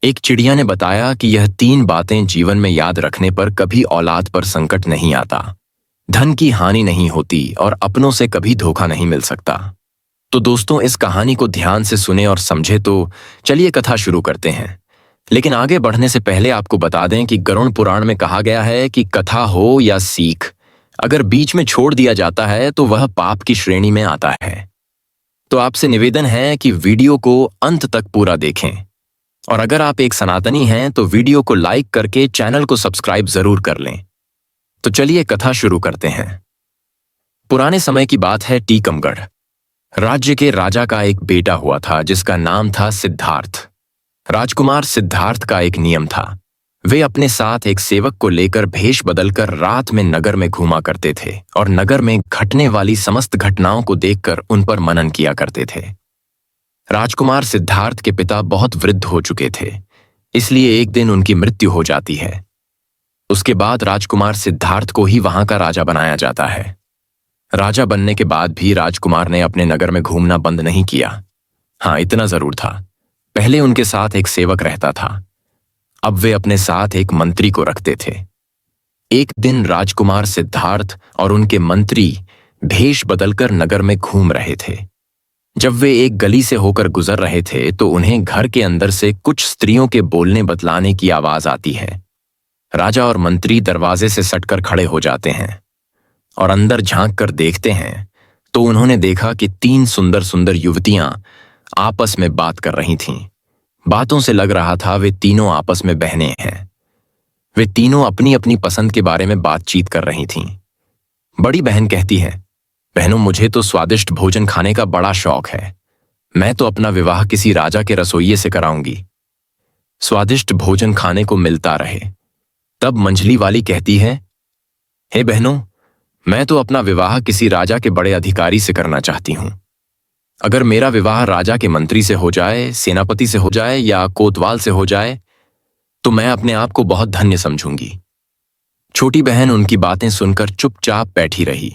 एक चिड़िया ने बताया कि यह 3 बातें जीवन में याद रखने पर कभी औलाद पर संकट नहीं आता, धन की हानि नहीं होती और अपनों से कभी धोखा नहीं मिल सकता। तो दोस्तों, इस कहानी को ध्यान से सुने और समझे। तो चलिए कथा शुरू करते हैं। लेकिन आगे बढ़ने से पहले आपको बता दें कि गरुड़ पुराण में कहा गया है कि कथा हो या सीख, अगर बीच में छोड़ दिया जाता है तो वह पाप की श्रेणी में आता है। तो आपसे निवेदन है कि वीडियो को अंत तक पूरा देखें, और अगर आप एक सनातनी हैं तो वीडियो को लाइक करके चैनल को सब्सक्राइब जरूर कर लें। तो चलिए कथा शुरू करते हैं। पुराने समय की बात है। टीकमगढ़ राज्य के राजा का एक बेटा हुआ था जिसका नाम था सिद्धार्थ। राजकुमार सिद्धार्थ का एक नियम था। वे अपने साथ एक सेवक को लेकर भेष बदलकर रात में नगर में घूमा करते थे और नगर में घटने वाली समस्त घटनाओं को देखकर उन पर मनन किया करते थे। राजकुमार सिद्धार्थ के पिता बहुत वृद्ध हो चुके थे, इसलिए एक दिन उनकी मृत्यु हो जाती है। उसके बाद राजकुमार सिद्धार्थ को ही वहां का राजा बनाया जाता है। राजा बनने के बाद भी राजकुमार ने अपने नगर में घूमना बंद नहीं किया। हाँ, इतना जरूर था, पहले उनके साथ एक सेवक रहता था, अब वे अपने साथ एक मंत्री को रखते थे। एक दिन राजकुमार सिद्धार्थ और उनके मंत्री भेष बदलकर नगर में घूम रहे थे। जब वे एक गली से होकर गुजर रहे थे तो उन्हें घर के अंदर से कुछ स्त्रियों के बोलने बतलाने की आवाज आती है। राजा और मंत्री दरवाजे से सटकर खड़े हो जाते हैं और अंदर झांक कर देखते हैं तो उन्होंने देखा कि 3 सुंदर सुंदर युवतियां आपस में बात कर रही थीं। बातों से लग रहा था वे तीनों आपस में बहनें हैं। वे तीनों अपनी अपनी पसंद के बारे में बातचीत कर रही थीं। बड़ी बहन कहती है, बहनों, मुझे तो स्वादिष्ट भोजन खाने का बड़ा शौक है। मैं तो अपना विवाह किसी राजा के रसोइये से कराऊंगी। स्वादिष्ट भोजन खाने को मिलता रहे। तब मंझली वाली कहती है, हे बहनों, मैं तो अपना विवाह किसी राजा के बड़े अधिकारी से करना चाहती हूं। अगर मेरा विवाह राजा के मंत्री से हो जाए, सेनापति से हो जाए या कोतवाल से हो जाए तो मैं अपने आप को बहुत धन्य समझूंगी। छोटी बहन उनकी बातें सुनकर चुपचाप बैठी रही।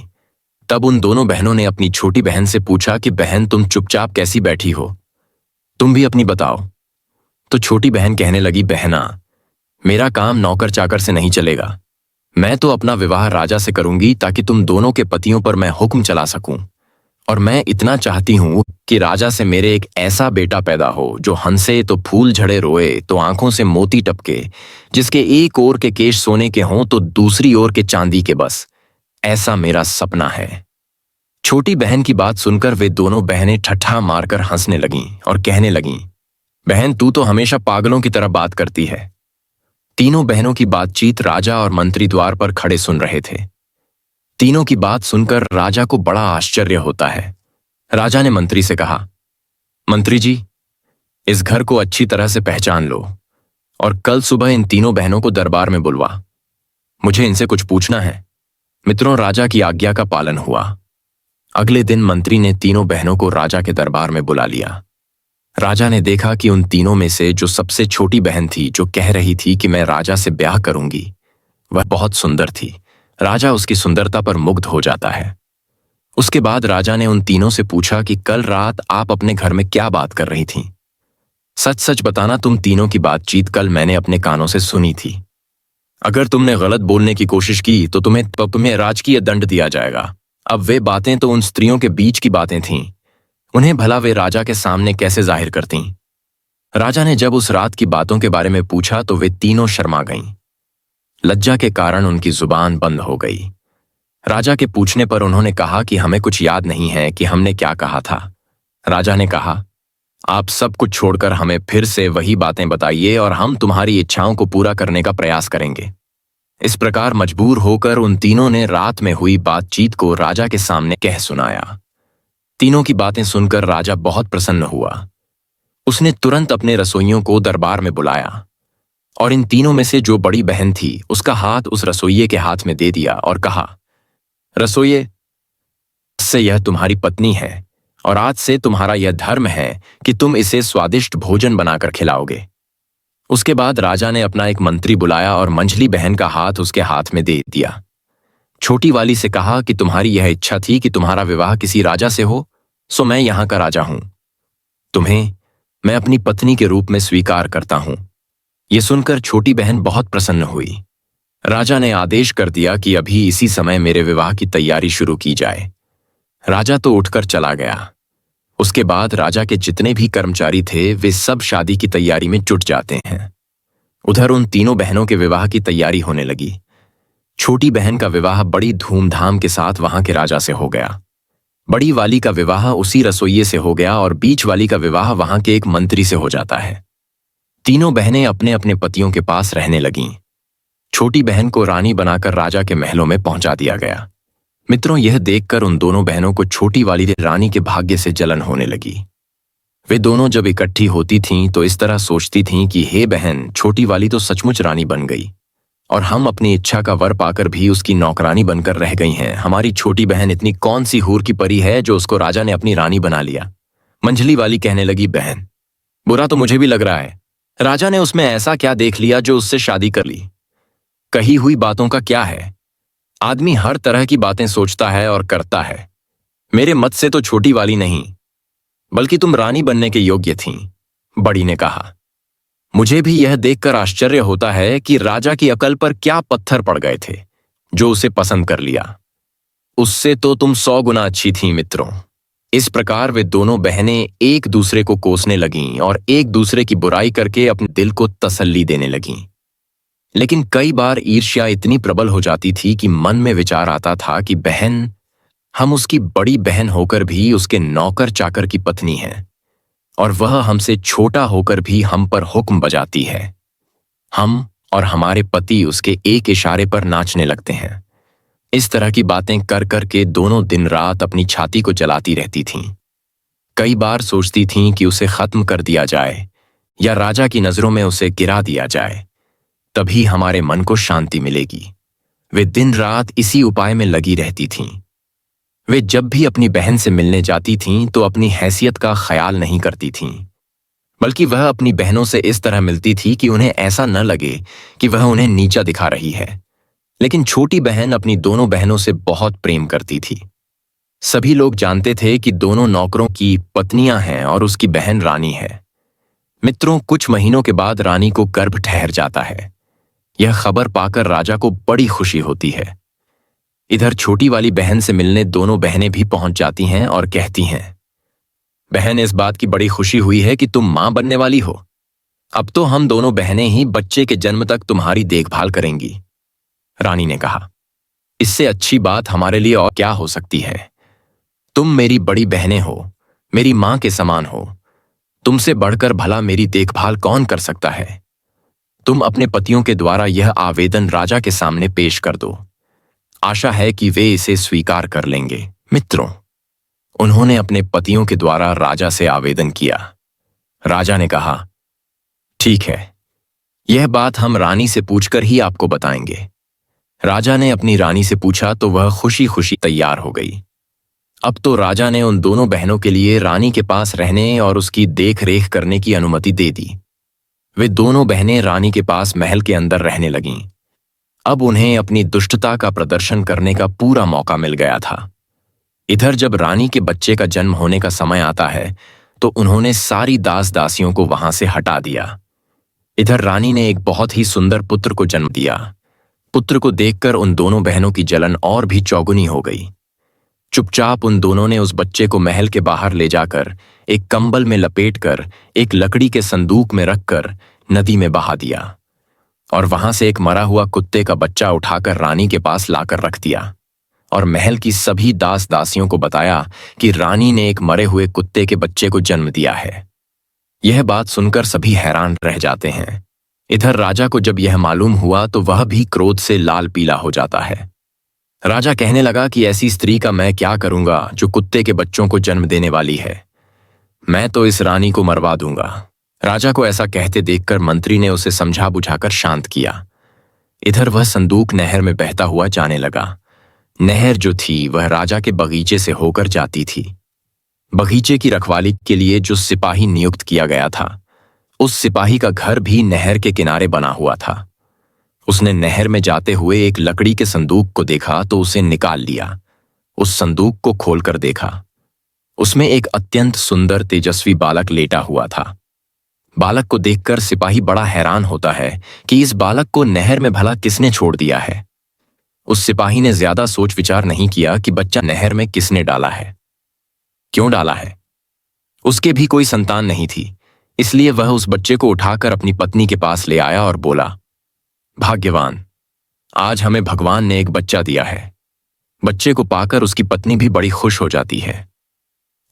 तब उन दोनों बहनों ने अपनी छोटी बहन से पूछा कि बहन, तुम चुपचाप कैसी बैठी हो? तुम भी अपनी बताओ। तो छोटी बहन कहने लगी, बहना, मेरा काम नौकर चाकर से नहीं चलेगा। मैं तो अपना विवाह राजा से करूंगी ताकि तुम दोनों के पतियों पर मैं हुक्म चला सकूं। और मैं इतना चाहती हूं कि राजा से मेरे एक ऐसा बेटा पैदा हो जो हंसे तो फूल झड़े, रोए तो आंखों से मोती टपके, जिसके एक ओर के केश सोने के हों तो दूसरी ओर के चांदी के। बस ऐसा मेरा सपना है। छोटी बहन की बात सुनकर वे दोनों बहनें ठट्ठा मारकर हंसने लगीं और कहने लगीं, बहन, तू तो हमेशा पागलों की तरह बात करती है। तीनों बहनों की बातचीत राजा और मंत्री द्वार पर खड़े सुन रहे थे। तीनों की बात सुनकर राजा को बड़ा आश्चर्य होता है। राजा ने मंत्री से कहा, मंत्री जी, इस घर को अच्छी तरह से पहचान लो और कल सुबह इन तीनों बहनों को दरबार में बुलवा। मुझे इनसे कुछ पूछना है। मित्रों, राजा की आज्ञा का पालन हुआ। अगले दिन मंत्री ने तीनों बहनों को राजा के दरबार में बुला लिया। राजा ने देखा कि उन तीनों में से जो सबसे छोटी बहन थी, जो कह रही थी कि मैं राजा से ब्याह करूंगी, वह बहुत सुंदर थी। राजा उसकी सुंदरता पर मुग्ध हो जाता है। उसके बाद राजा ने उन तीनों से पूछा कि कल रात आप अपने घर में क्या बात कर रही थीं? सच सच बताना, तुम तीनों की बातचीत कल मैंने अपने कानों से सुनी थी। अगर तुमने गलत बोलने की कोशिश की तो तुम्हें राजकीय दंड दिया जाएगा। अब वे बातें तो उन स्त्रियों के बीच की बातें थीं, उन्हें भला वे राजा के सामने कैसे जाहिर करतीं? राजा ने जब उस रात की बातों के बारे में पूछा तो वे तीनों शर्मा गईं। लज्जा के कारण उनकी जुबान बंद हो गई। राजा के पूछने पर उन्होंने कहा कि हमें कुछ याद नहीं है कि हमने क्या कहा था। राजा ने कहा, आप सब कुछ छोड़कर हमें फिर से वही बातें बताइए और हम तुम्हारी इच्छाओं को पूरा करने का प्रयास करेंगे। इस प्रकार मजबूर होकर उन तीनों ने रात में हुई बातचीत को राजा के सामने कह सुनाया। तीनों की बातें सुनकर राजा बहुत प्रसन्न हुआ। उसने तुरंत अपने रसोइयों को दरबार में बुलाया और इन तीनों में से जो बड़ी बहन थी उसका हाथ उस रसोइये के हाथ में दे दिया और कहा, रसोइये, से यह तुम्हारी पत्नी है और आज से तुम्हारा यह धर्म है कि तुम इसे स्वादिष्ट भोजन बनाकर खिलाओगे। उसके बाद राजा ने अपना एक मंत्री बुलाया और मंझली बहन का हाथ उसके हाथ में दे दिया। छोटी वाली से कहा कि तुम्हारी यह इच्छा थी कि तुम्हारा विवाह किसी राजा से हो, सो मैं यहां का राजा हूं। तुम्हें मैं अपनी पत्नी के रूप में स्वीकार करता हूं। ये सुनकर छोटी बहन बहुत प्रसन्न हुई। राजा ने आदेश कर दिया कि अभी इसी समय मेरे विवाह की तैयारी शुरू की जाए। राजा तो उठकर चला गया। उसके बाद राजा के जितने भी कर्मचारी थे वे सब शादी की तैयारी में जुट जाते हैं। उधर उन तीनों बहनों के विवाह की तैयारी होने लगी। छोटी बहन का विवाह बड़ी धूमधाम के साथ वहां के राजा से हो गया। बड़ी वाली का विवाह उसी रसोइये से हो गया और बीच वाली का विवाह वहां के एक मंत्री से हो जाता है। तीनों बहनें अपने अपने पतियों के पास रहने लगीं। छोटी बहन को रानी बनाकर राजा के महलों में पहुंचा दिया गया। मित्रों, यह देखकर उन दोनों बहनों को छोटी वाली रानी के भाग्य से जलन होने लगी। वे दोनों जब इकट्ठी होती थीं तो इस तरह सोचती थीं कि हे बहन, छोटी वाली तो सचमुच रानी बन गई और हम अपनी इच्छा का वर पाकर भी उसकी नौकरानी बनकर रह गई हैं। हमारी छोटी बहन इतनी कौन सी हूर की परी है जो उसको राजा ने अपनी रानी बना लिया। मंझली वाली कहने लगी, बहन, बुरा तो मुझे भी लग रहा है। राजा ने उसमें ऐसा क्या देख लिया जो उससे शादी कर ली। कही हुई बातों का क्या है। आदमी हर तरह की बातें सोचता है और करता है। मेरे मत से तो छोटी वाली नहीं, बल्कि तुम रानी बनने के योग्य थीं, बड़ी ने कहा। मुझे भी यह देखकर आश्चर्य होता है कि राजा की अकल पर क्या पत्थर पड़ गए थे जो उसे पसंद कर लिया। उससे तो तुम 100 गुना अच्छी थीं मित्रों। इस प्रकार वे दोनों बहनें एक दूसरे को कोसने लगीं और एक दूसरे की बुराई करके अपने दिल को तसल्ली देने लगीं। लेकिन कई बार ईर्ष्या इतनी प्रबल हो जाती थी कि मन में विचार आता था कि बहन, हम उसकी बड़ी बहन होकर भी उसके नौकर चाकर की पत्नी हैं और वह हमसे छोटा होकर भी हम पर हुक्म बजाती है। हम और हमारे पति उसके एक इशारे पर नाचने लगते हैं। इस तरह की बातें कर कर के दोनों दिन रात अपनी छाती को जलाती रहती थीं। कई बार सोचती थीं कि उसे खत्म कर दिया जाए या राजा की नजरों में उसे गिरा दिया जाए, तभी हमारे मन को शांति मिलेगी। वे दिन रात इसी उपाय में लगी रहती थीं। वे जब भी अपनी बहन से मिलने जाती थीं तो अपनी हैसियत का ख्याल नहीं करती थीं, बल्कि वह अपनी बहनों से इस तरह मिलती थी कि उन्हें ऐसा न लगे कि वह उन्हें नीचा दिखा रही है। लेकिन छोटी बहन अपनी दोनों बहनों से बहुत प्रेम करती थी। सभी लोग जानते थे कि दोनों नौकरों की पत्नियां हैं और उसकी बहन रानी है। मित्रों, कुछ महीनों के बाद रानी को गर्भ ठहर जाता है। यह खबर पाकर राजा को बड़ी खुशी होती है। इधर छोटी वाली बहन से मिलने दोनों बहनें भी पहुंच जाती हैं और कहती हैं, बहन, इस बात की बड़ी खुशी हुई है कि तुम मां बनने वाली हो। अब तो हम दोनों बहनें ही बच्चे के जन्म तक तुम्हारी देखभाल करेंगी। रानी ने कहा, इससे अच्छी बात हमारे लिए और क्या हो सकती है। तुम मेरी बड़ी बहनें हो, मेरी मां के समान हो। तुमसे बढ़कर भला मेरी देखभाल कौन कर सकता है। तुम अपने पतियों के द्वारा यह आवेदन राजा के सामने पेश कर दो। आशा है कि वे इसे स्वीकार कर लेंगे। मित्रों, उन्होंने अपने पतियों के द्वारा राजा से आवेदन किया। राजा ने कहा, ठीक है, यह बात हम रानी से पूछकर ही आपको बताएंगे। राजा ने अपनी रानी से पूछा तो वह खुशी खुशी तैयार हो गई। अब तो राजा ने उन दोनों बहनों के लिए रानी के पास रहने और उसकी देख रेख करने की अनुमति दे दी। वे दोनों बहनें रानी के पास महल के अंदर रहने लगीं। अब उन्हें अपनी दुष्टता का प्रदर्शन करने का पूरा मौका मिल गया था। इधर जब रानी के बच्चे का जन्म होने का समय आता है तो उन्होंने सारी दास दासियों को वहां से हटा दिया। इधर रानी ने एक बहुत ही सुंदर पुत्र को जन्म दिया। पुत्र को देखकर उन दोनों बहनों की जलन और भी चौगुनी हो गई। चुपचाप उन दोनों ने उस बच्चे को महल के बाहर ले जाकर एक कंबल में लपेटकर एक लकड़ी के संदूक में रखकर नदी में बहा दिया और वहां से एक मरा हुआ कुत्ते का बच्चा उठाकर रानी के पास लाकर रख दिया और महल की सभी दास दासियों को बताया कि रानी ने एक मरे हुए कुत्ते के बच्चे को जन्म दिया है। यह बात सुनकर सभी हैरान रह जाते हैं। इधर राजा को जब यह मालूम हुआ तो वह भी क्रोध से लाल पीला हो जाता है। राजा कहने लगा कि ऐसी स्त्री का मैं क्या करूंगा जो कुत्ते के बच्चों को जन्म देने वाली है। मैं तो इस रानी को मरवा दूंगा। राजा को ऐसा कहते देखकर मंत्री ने उसे समझा बुझाकर शांत किया। इधर वह संदूक नहर में बहता हुआ जाने लगा। नहर जो थी वह राजा के बगीचे से होकर जाती थी। बगीचे की रखवाली के लिए जो सिपाही नियुक्त किया गया था, उस सिपाही का घर भी नहर के किनारे बना हुआ था। उसने नहर में जाते हुए एक लकड़ी के संदूक को देखा तो उसे निकाल लिया। उस संदूक को खोलकर देखा। उसमें एक अत्यंत सुंदर तेजस्वी बालक लेटा हुआ था। बालक को देखकर सिपाही बड़ा हैरान होता है कि इस बालक को नहर में भला किसने छोड़ दिया है। उस सिपाही ने ज्यादा सोच विचार नहीं किया कि बच्चा नहर में किसने डाला है, क्यों डाला है। उसके भी कोई संतान नहीं थी, इसलिए वह उस बच्चे को उठाकर अपनी पत्नी के पास ले आया और बोला, भाग्यवान, आज हमें भगवान ने एक बच्चा दिया है। बच्चे को पाकर उसकी पत्नी भी बड़ी खुश हो जाती है।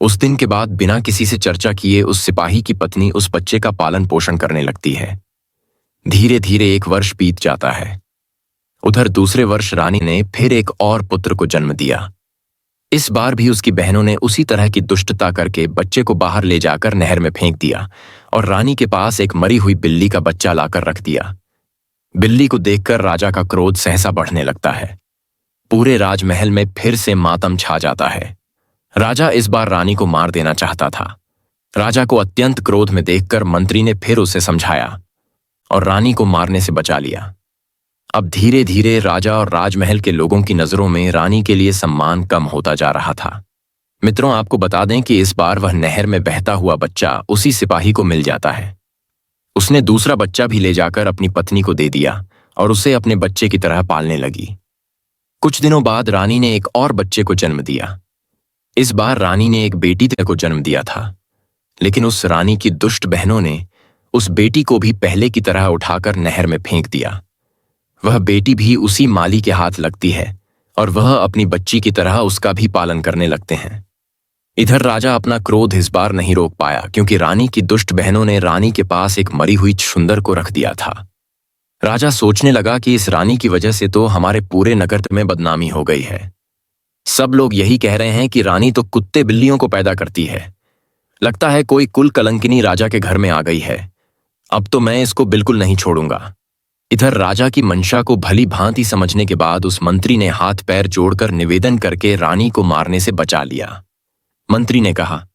उस दिन के बाद बिना किसी से चर्चा किए उस सिपाही की पत्नी उस बच्चे का पालन पोषण करने लगती है। धीरे धीरे 1 वर्ष बीत जाता है। उधर दूसरे वर्ष रानी ने फिर एक और पुत्र को जन्म दिया। इस बार भी उसकी बहनों ने उसी तरह की दुष्टता करके बच्चे को बाहर ले जाकर नहर में फेंक दिया और रानी के पास एक मरी हुई बिल्ली का बच्चा लाकर रख दिया। बिल्ली को देखकर राजा का क्रोध सहसा बढ़ने लगता है। पूरे राजमहल में फिर से मातम छा जाता है। राजा इस बार रानी को मार देना चाहता था। राजा को अत्यंत क्रोध में देखकर मंत्री ने फिर उसे समझाया और रानी को मारने से बचा लिया। अब धीरे धीरे राजा और राजमहल के लोगों की नजरों में रानी के लिए सम्मान कम होता जा रहा था। मित्रों, आपको बता दें कि इस बार वह नहर में बहता हुआ बच्चा उसी सिपाही को मिल जाता है। उसने दूसरा बच्चा भी ले जाकर अपनी पत्नी को दे दिया और उसे अपने बच्चे की तरह पालने लगी। कुछ दिनों बाद रानी ने एक और बच्चे को जन्म दिया। इस बार रानी ने एक बेटी को जन्म दिया था, लेकिन उस रानी की दुष्ट बहनों ने उस बेटी को भी पहले की तरह उठाकर नहर में फेंक दिया। वह बेटी भी उसी माली के हाथ लगती है और वह अपनी बच्ची की तरह उसका भी पालन करने लगते हैं। इधर राजा अपना क्रोध इस बार नहीं रोक पाया, क्योंकि रानी की दुष्ट बहनों ने रानी के पास एक मरी हुई सुंदर को रख दिया था। राजा सोचने लगा कि इस रानी की वजह से तो हमारे पूरे नगर में बदनामी हो गई है। सब लोग यही कह रहे हैं कि रानी तो कुत्ते बिल्लियों को पैदा करती है। लगता है कोई कुल कलंकिनी राजा के घर में आ गई है। अब तो मैं इसको बिल्कुल नहीं छोड़ूंगा। इधर राजा की मंशा को भली भांति समझने के बाद उस मंत्री ने हाथ पैर जोड़कर निवेदन करके रानी को मारने से बचा लिया। मंत्री ने कहा,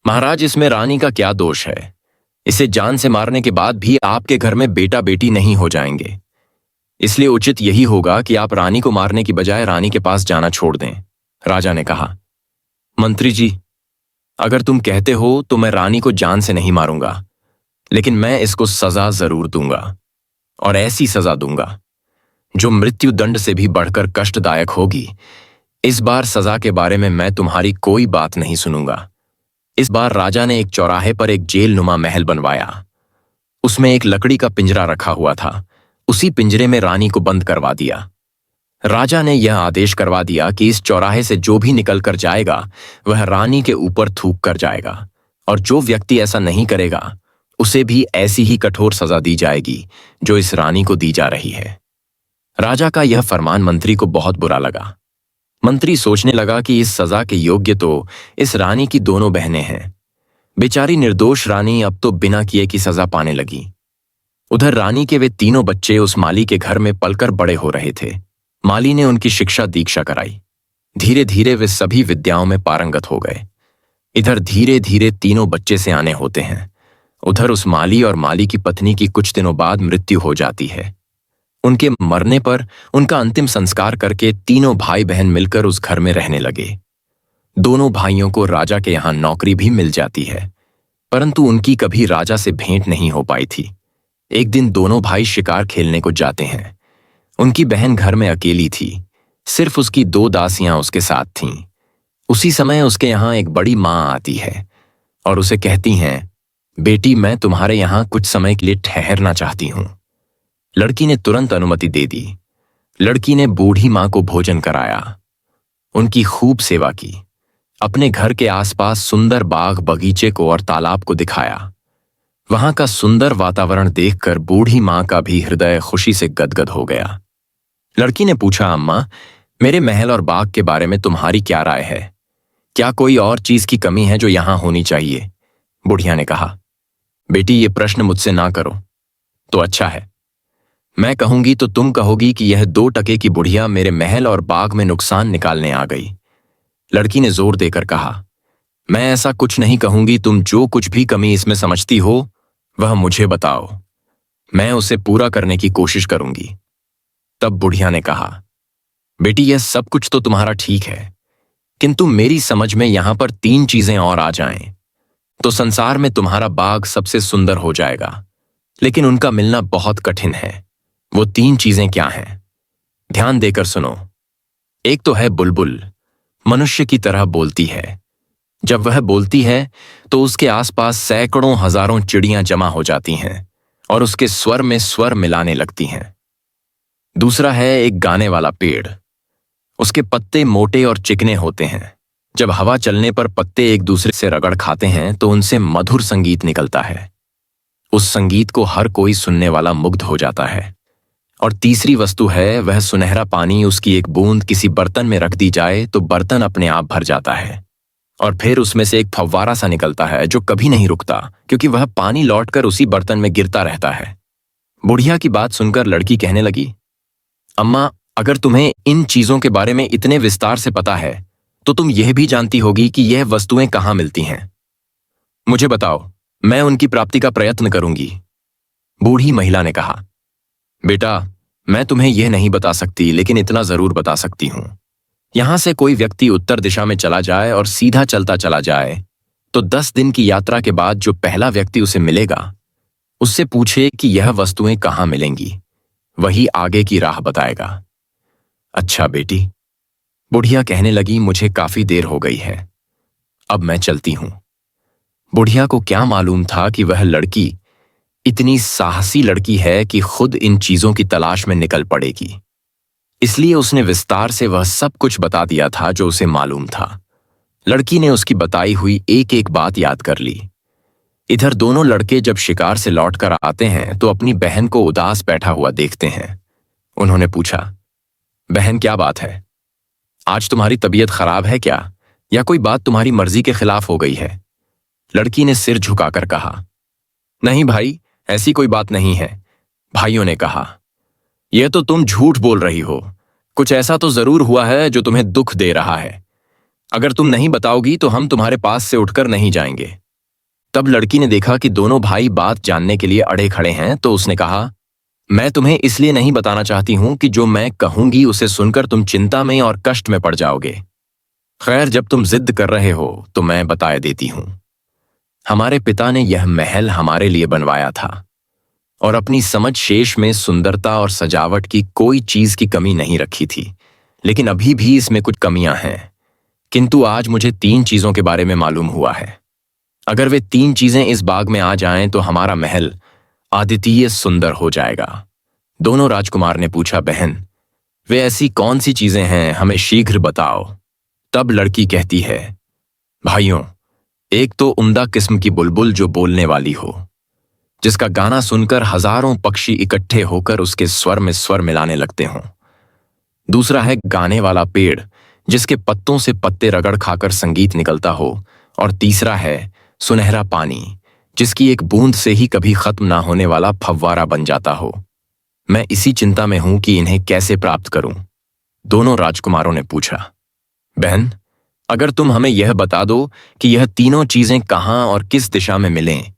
महाराज, इसमें रानी का क्या दोष है? इसे जान से मारने के बाद भी आपके घर में बेटा बेटी नहीं हो जाएंगे। इसलिए उचित यही होगा कि आप रानी को मारने की बजाय रानी के पास जाना छोड़ दें। राजा ने कहा, मंत्री जी, अगर तुम कहते हो तो मैं रानी को जान से नहीं मारूंगा, लेकिन मैं इसको सजा जरूर दूंगा, और ऐसी सजा दूंगा जो मृत्यु दंड से भी बढ़कर कष्टदायक होगी। इस बार सजा के बारे में मैं तुम्हारी कोई बात नहीं सुनूंगा। इस बार राजा ने एक चौराहे पर एक जेल नुमा महल बनवाया। उसमें एक लकड़ी का पिंजरा रखा हुआ था। उसी पिंजरे में रानी को बंद करवा दिया। राजा ने यह आदेश करवा दिया कि इस चौराहे से जो भी निकल कर जाएगा वह रानी के ऊपर थूक कर जाएगा, और जो व्यक्ति ऐसा नहीं करेगा उसे भी ऐसी ही कठोर सजा दी जाएगी जो इस रानी को दी जा रही है। राजा का यह फरमान मंत्री को बहुत बुरा लगा। मंत्री सोचने लगा कि इस सजा के योग्य तो इस रानी की दोनों बहनें हैं। बेचारी निर्दोष रानी अब तो बिना किए की सजा पाने लगी। उधर रानी के वे तीनों बच्चे उस माली के घर में पलकर बड़े हो रहे थे। माली ने उनकी शिक्षा दीक्षा कराई। धीरे धीरे वे सभी विद्याओं में पारंगत हो गए। इधर धीरे धीरे तीनों बच्चे से आने होते हैं। उधर उस माली और माली की पत्नी की कुछ दिनों बाद मृत्यु हो जाती है। उनके मरने पर उनका अंतिम संस्कार करके तीनों भाई बहन मिलकर उस घर में रहने लगे। दोनों भाइयों को राजा के यहाँ नौकरी भी मिल जाती है, परंतु उनकी कभी राजा से भेंट नहीं हो पाई थी। एक दिन दोनों भाई शिकार खेलने को जाते हैं। उनकी बहन घर में अकेली थी। सिर्फ उसकी 2 दासियां उसके साथ थीं। उसी समय उसके यहाँ एक बड़ी माँ आती है और उसे कहती हैं, बेटी, मैं तुम्हारे यहाँ कुछ समय के लिए ठहरना चाहती हूँ। लड़की ने तुरंत अनुमति दे दी। लड़की ने बूढ़ी माँ को भोजन कराया, उनकी खूब सेवा की, अपने घर के आसपास सुंदर बाग बगीचे को और तालाब को दिखाया। वहां का सुंदर वातावरण देखकर बूढ़ी माँ का भी हृदय खुशी से गदगद हो गया। लड़की ने पूछा, अम्मा, मेरे महल और बाग के बारे में तुम्हारी क्या राय है? क्या कोई और चीज की कमी है जो यहां होनी चाहिए? बुढ़िया ने कहा, बेटी, ये प्रश्न मुझसे ना करो तो अच्छा है। मैं कहूंगी तो तुम कहोगी कि यह 2 टके की बुढ़िया मेरे महल और बाग में नुकसान निकालने आ गई। लड़की ने जोर देकर कहा, मैं ऐसा कुछ नहीं कहूंगी। तुम जो कुछ भी कमी इसमें समझती हो वह मुझे बताओ, मैं उसे पूरा करने की कोशिश करूंगी। तब बुढ़िया ने कहा, बेटी, यह सब कुछ तो तुम्हारा ठीक है, किंतु मेरी समझ में यहां पर 3 चीजें और आ जाएं तो संसार में तुम्हारा बाग सबसे सुंदर हो जाएगा। लेकिन उनका मिलना बहुत कठिन है। वो 3 चीजें क्या हैं? ध्यान देकर सुनो। एक तो है बुलबुल, मनुष्य की तरह बोलती है। जब वह बोलती है तो उसके आसपास सैकड़ों हजारों चिड़ियां जमा हो जाती हैं और उसके स्वर में स्वर मिलाने लगती हैं। दूसरा है एक गाने वाला पेड़। उसके पत्ते मोटे और चिकने होते हैं। जब हवा चलने पर पत्ते एक दूसरे से रगड़ खाते हैं तो उनसे मधुर संगीत निकलता है। उस संगीत को हर कोई सुनने वाला मुग्ध हो जाता है। और तीसरी वस्तु है वह सुनहरा पानी। उसकी एक बूंद किसी बर्तन में रख दी जाए तो बर्तन अपने आप भर जाता है और फिर उसमें से एक फव्वारा सा निकलता है जो कभी नहीं रुकता, क्योंकि वह पानी लौटकर उसी बर्तन में गिरता रहता है। बुढ़िया की बात सुनकर लड़की कहने लगी, अम्मा, अगर तुम्हें इन चीजों के बारे में इतने विस्तार से पता है तो तुम यह भी जानती होगी कि यह वस्तुएं कहाँ मिलती हैं। मुझे बताओ, मैं उनकी प्राप्ति का प्रयत्न करूंगी। बूढ़ी महिला ने कहा, बेटा, मैं तुम्हें यह नहीं बता सकती, लेकिन इतना जरूर बता सकती हूं। यहां से कोई व्यक्ति उत्तर दिशा में चला जाए और सीधा चलता चला जाए तो 10 दिन की यात्रा के बाद जो पहला व्यक्ति उसे मिलेगा उससे पूछे कि यह वस्तुएं कहाँ मिलेंगी। वही आगे की राह बताएगा। अच्छा बेटी, बुढ़िया कहने लगी, मुझे काफी देर हो गई है, अब मैं चलती हूं। बुढ़िया को क्या मालूम था कि वह लड़की इतनी साहसी लड़की है कि खुद इन चीजों की तलाश में निकल पड़ेगी। इसलिए उसने विस्तार से वह सब कुछ बता दिया था जो उसे मालूम था। लड़की ने उसकी बताई हुई एक एक बात याद कर ली। इधर दोनों लड़के जब शिकार से लौटकर आते हैं तो अपनी बहन को उदास बैठा हुआ देखते हैं। उन्होंने पूछा, बहन, क्या बात है? आज तुम्हारी तबीयत खराब है क्या, या कोई बात तुम्हारी मर्जी के खिलाफ हो गई है? लड़की ने सिर झुकाकर कहा, नहीं भाई, ऐसी कोई बात नहीं है। भाइयों ने कहा, यह तो तुम झूठ बोल रही हो। कुछ ऐसा तो जरूर हुआ है जो तुम्हें दुख दे रहा है। अगर तुम नहीं बताओगी तो हम तुम्हारे पास से उठकर नहीं जाएंगे। तब लड़की ने देखा कि दोनों भाई बात जानने के लिए अड़े खड़े हैं, तो उसने कहा, मैं तुम्हें इसलिए नहीं बताना चाहती हूं कि जो मैं कहूंगी उसे सुनकर तुम चिंता में और कष्ट में पड़ जाओगे। खैर, जब तुम जिद कर रहे हो तो मैं बता देती हूं। हमारे पिता ने यह महल हमारे लिए बनवाया था और अपनी समझ शेष में सुंदरता और सजावट की कोई चीज की कमी नहीं रखी थी। लेकिन अभी भी इसमें कुछ कमियां हैं। किंतु आज मुझे 3 चीजों के बारे में मालूम हुआ है। अगर वे 3 चीजें इस बाग में आ जाएं तो हमारा महल अद्वितीय सुंदर हो जाएगा। दोनों राजकुमार ने पूछा, बहन, वे ऐसी कौन सी चीजें हैं, हमें शीघ्र बताओ। तब लड़की कहती है, भाइयों, एक तो उम्दा किस्म की बुलबुल जो बोलने वाली हो, जिसका गाना सुनकर हजारों पक्षी इकट्ठे होकर उसके स्वर में स्वर मिलाने लगते हों। दूसरा है गाने वाला पेड़, जिसके पत्तों से पत्ते रगड़ खाकर संगीत निकलता हो। और तीसरा है सुनहरा पानी, जिसकी एक बूंद से ही कभी खत्म ना होने वाला फव्वारा बन जाता हो। मैं इसी चिंता में हूं कि इन्हें कैसे प्राप्त करूं। दोनों राजकुमारों ने पूछा, बहन, अगर तुम हमें यह बता दो कि यह तीनों चीजें कहां और किस दिशा में मिलें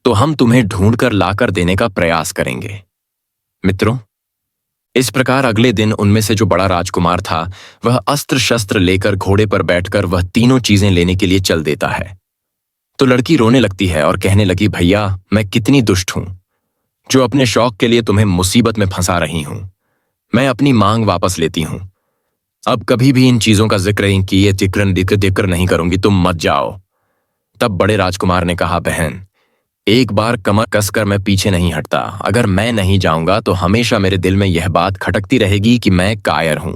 तो हम तुम्हें ढूंढकर लाकर देने का प्रयास करेंगे। मित्रों, इस प्रकार अगले दिन उनमें से जो बड़ा राजकुमार था वह अस्त्र शस्त्र लेकर घोड़े पर बैठकर वह तीनों चीजें लेने के लिए चल देता है। तो लड़की रोने लगती है और कहने लगी, भैया, मैं कितनी दुष्ट हूं जो अपने शौक के लिए तुम्हें मुसीबत में फंसा रही हूं। मैं अपनी मांग वापस लेती हूं। अब कभी भी इन चीजों का जिक्र नहीं करूंगी, तुम मत जाओ। तब बड़े राजकुमार ने कहा, बहन, एक बार कमर कसकर मैं पीछे नहीं हटता। अगर मैं नहीं जाऊंगा तो हमेशा मेरे दिल में यह बात खटकती रहेगी कि मैं कायर हूं।